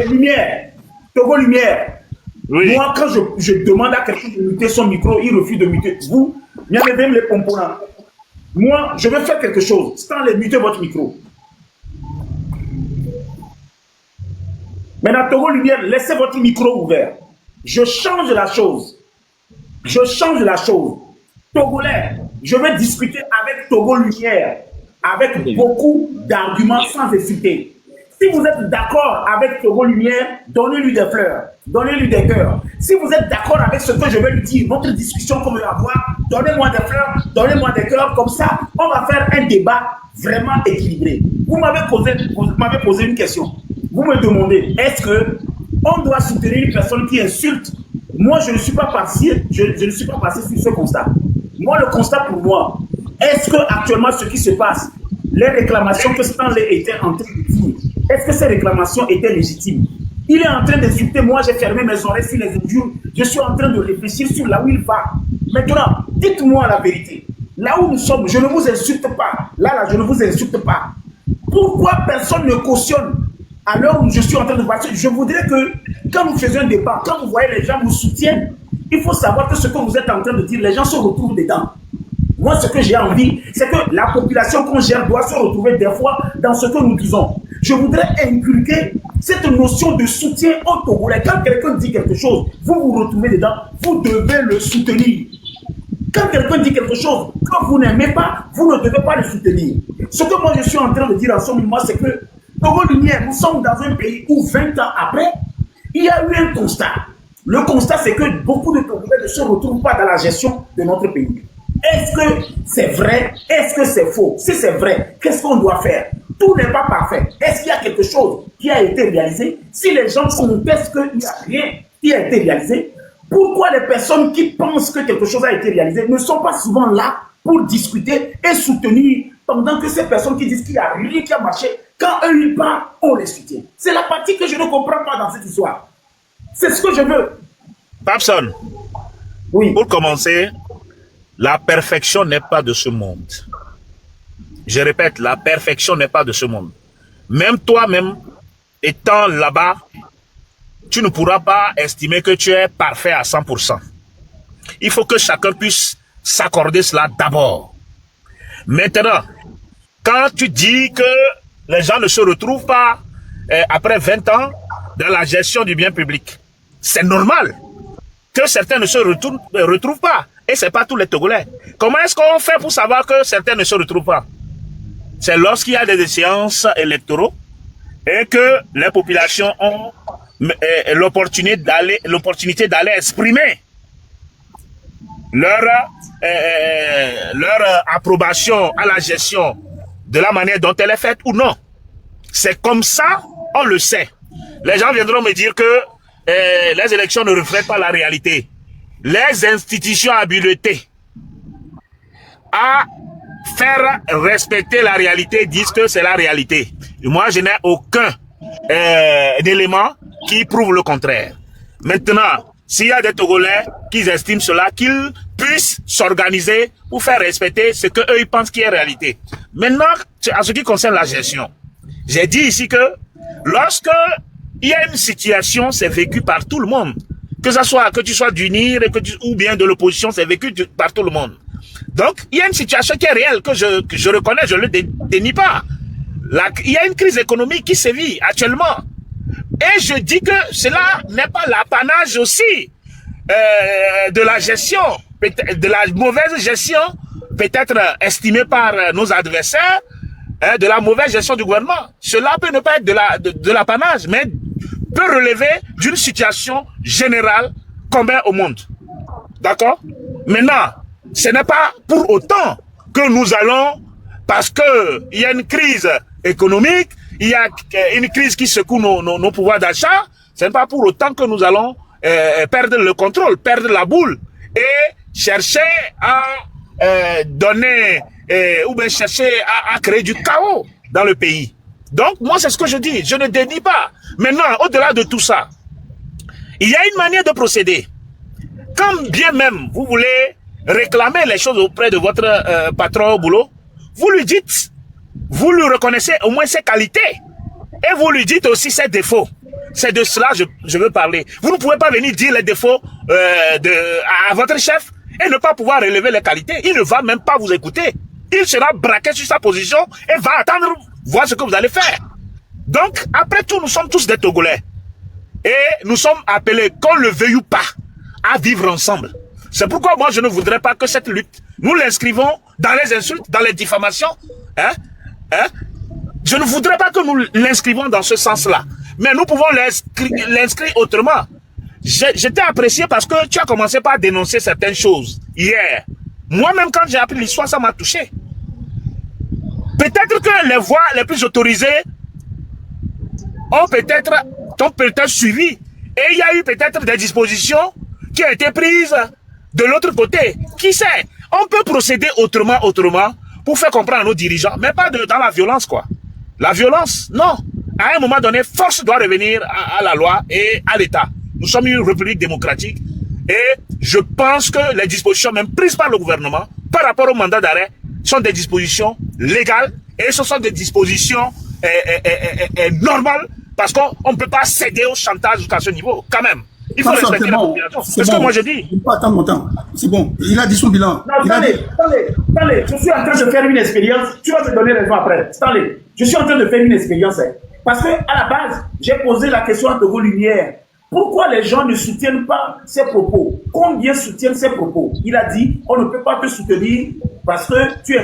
Lumière, Togo Lumière. Oui. Moi, quand je demande à quelqu'un de muter son micro, il refuse de muter. Vous, il y a même les pompons là. Moi, je vais faire quelque chose. Stanley, mutez votre micro. Maintenant, Togo Lumière, laissez votre micro ouvert. Je change la chose. Je change la chose. Togolais, je vais discuter avec Togo Lumière, avec beaucoup d'arguments sans hésiter. Si vous êtes d'accord avec Togo Lumière, donnez-lui des fleurs, donnez-lui des cœurs. Si vous êtes d'accord avec ce que je vais lui dire, notre discussion qu'on va avoir, donnez-moi des fleurs, donnez-moi des cœurs, comme ça, on va faire un débat vraiment équilibré. Vous m'avez posé une question. Vous me demandez, est-ce que on doit soutenir une personne qui insulte? Moi, je ne suis pas passé, je ne suis pas passé sur ce constat. Moi, le constat pour moi, est-ce que actuellement ce qui se passe, les réclamations que Stanley était en train de dire, est-ce que ces réclamations étaient légitimes? Il est en train d'insulter, moi j'ai fermé mes oreilles sur les injures, je suis en train de réfléchir sur là où il va. Maintenant, dites-moi la vérité. Là où nous sommes, je ne vous insulte pas. Là, je ne vous insulte pas. Pourquoi personne ne cautionne à l'heure où je suis en train de voir? Je voudrais que, quand nous faisons un débat, quand vous voyez les gens vous soutiennent, il faut savoir que ce que vous êtes en train de dire, les gens se retrouvent dedans. Moi, ce que j'ai envie, c'est que la population qu'on gère doit se retrouver des fois dans ce que nous disons. Je voudrais inculquer cette notion de soutien au Togolais. Quand quelqu'un dit quelque chose, vous vous retrouvez dedans, vous devez le soutenir. Quand quelqu'un dit quelque chose que vous n'aimez pas, vous ne devez pas le soutenir. Ce que moi je suis en train de dire en ce moment, c'est que Togo Lumière, nous sommes dans un pays où 20 ans après, il y a eu un constat. Le constat, c'est que beaucoup de Togolais ne se retrouvent pas dans la gestion de notre pays. Est-ce que c'est vrai? Est-ce que c'est faux? Si c'est vrai, qu'est-ce qu'on doit faire? Tout n'est pas parfait. Est-ce qu'il y a quelque chose qui a été réalisé? Si les gens contestent qu'il n'y a rien qui a été réalisé, pourquoi les personnes qui pensent que quelque chose a été réalisé ne sont pas souvent là pour discuter et soutenir pendant que ces personnes qui disent qu'il n'y a rien qui a marché, quand eux ils parlent, on les soutient? C'est la partie que je ne comprends pas dans cette histoire. C'est ce que je veux. Papson, oui. Pour commencer, la perfection n'est pas de ce monde. Je répète, la perfection n'est pas de ce monde. Même toi-même, étant là-bas, tu ne pourras pas estimer que tu es parfait à 100%. Il faut que chacun puisse s'accorder cela d'abord. Maintenant, quand tu dis que les gens ne se retrouvent pas après 20 ans dans la gestion du bien public, c'est normal que certains ne se retrouvent pas. Et ce n'est pas tous les Togolais. Comment est-ce qu'on fait pour savoir que certains ne se retrouvent pas? C'est lorsqu'il y a des échéances électoraux et que les populations ont l'opportunité d'aller exprimer leur approbation à la gestion de la manière dont elle est faite ou non. C'est comme ça, on le sait. Les gens viendront me dire que les élections ne reflètent pas la réalité. Les institutions habilitées à faire respecter la réalité disent que c'est la réalité. Et moi, je n'ai aucun élément qui prouve le contraire. Maintenant, s'il y a des Togolais qui estiment cela, qu'ils puissent s'organiser pour faire respecter ce qu'eux ils pensent qui est réalité. Maintenant, en ce qui concerne la gestion, j'ai dit ici que lorsque il y a une situation, c'est vécu par tout le monde. Que tu sois d'unir ou bien de l'opposition, c'est vécu par tout le monde. Donc, il y a une situation qui est réelle, que je reconnais, je ne le dénie pas. Il y a une crise économique qui sévit actuellement. Et je dis que cela n'est pas l'apanage aussi de la gestion, de la mauvaise gestion, peut-être estimée par nos adversaires, de la mauvaise gestion du gouvernement. Cela peut ne pas être de l'apanage, mais peut relever d'une situation générale commune au monde. D'accord? Maintenant, ce n'est pas pour autant que nous allons, parce que il y a une crise économique, il y a une crise qui secoue nos pouvoirs d'achat, ce n'est pas pour autant que nous allons perdre le contrôle, perdre la boule et chercher à donner ou bien chercher à créer du chaos dans le pays. Donc, moi, c'est ce que je dis. Je ne dénie pas. Maintenant, au-delà de tout ça, il y a une manière de procéder. Quand bien même vous voulez réclamer les choses auprès de votre patron au boulot, vous lui dites, vous lui reconnaissez au moins ses qualités et vous lui dites aussi ses défauts. C'est de cela que je veux parler. Vous ne pouvez pas venir dire les défauts à votre chef et ne pas pouvoir relever les qualités. Il ne va même pas vous écouter. il sera braqué sur sa position et va attendre voir ce que vous allez faire. Donc, après tout, nous sommes tous des Togolais. Et nous sommes appelés, qu'on le veuille ou pas, à vivre ensemble. C'est pourquoi moi, je ne voudrais pas que cette lutte, nous l'inscrivons dans les insultes, dans les diffamations. Je ne voudrais pas que nous l'inscrivons dans ce sens-là. Mais nous pouvons l'inscrire autrement. J'étais apprécié parce que tu as commencé par dénoncer certaines choses hier. Moi-même, quand j'ai appris l'histoire, ça m'a touché. Peut-être que les voix les plus autorisées t'ont peut-être suivi. Et il y a eu peut-être des dispositions qui ont été prises de l'autre côté. Qui sait? On peut procéder autrement pour faire comprendre à nos dirigeants, mais pas dans la violence, quoi. La violence, non. À un moment donné, force doit revenir à la loi et à l'État. Nous sommes une république démocratique et je pense que les dispositions même prises par le gouvernement par rapport au mandat d'arrêt sont des dispositions légales et ce sont des dispositions normales parce qu'on ne peut pas céder au chantage jusqu'à ce niveau, quand même. Il faut respecter la population. C'est ce que moi je dis. Je ne peux pas attendre mon temps. C'est bon. Il a dit son bilan. Non, attendez. Je suis en train de faire une expérience. Tu vas te donner raison après. Attendez. Je suis en train de faire une expérience. Parce que à la base, j'ai posé la question à Togo Lumière. Pourquoi les gens ne soutiennent pas ses propos? Combien soutiennent ses propos? Il a dit, on ne peut pas te soutenir parce que tu es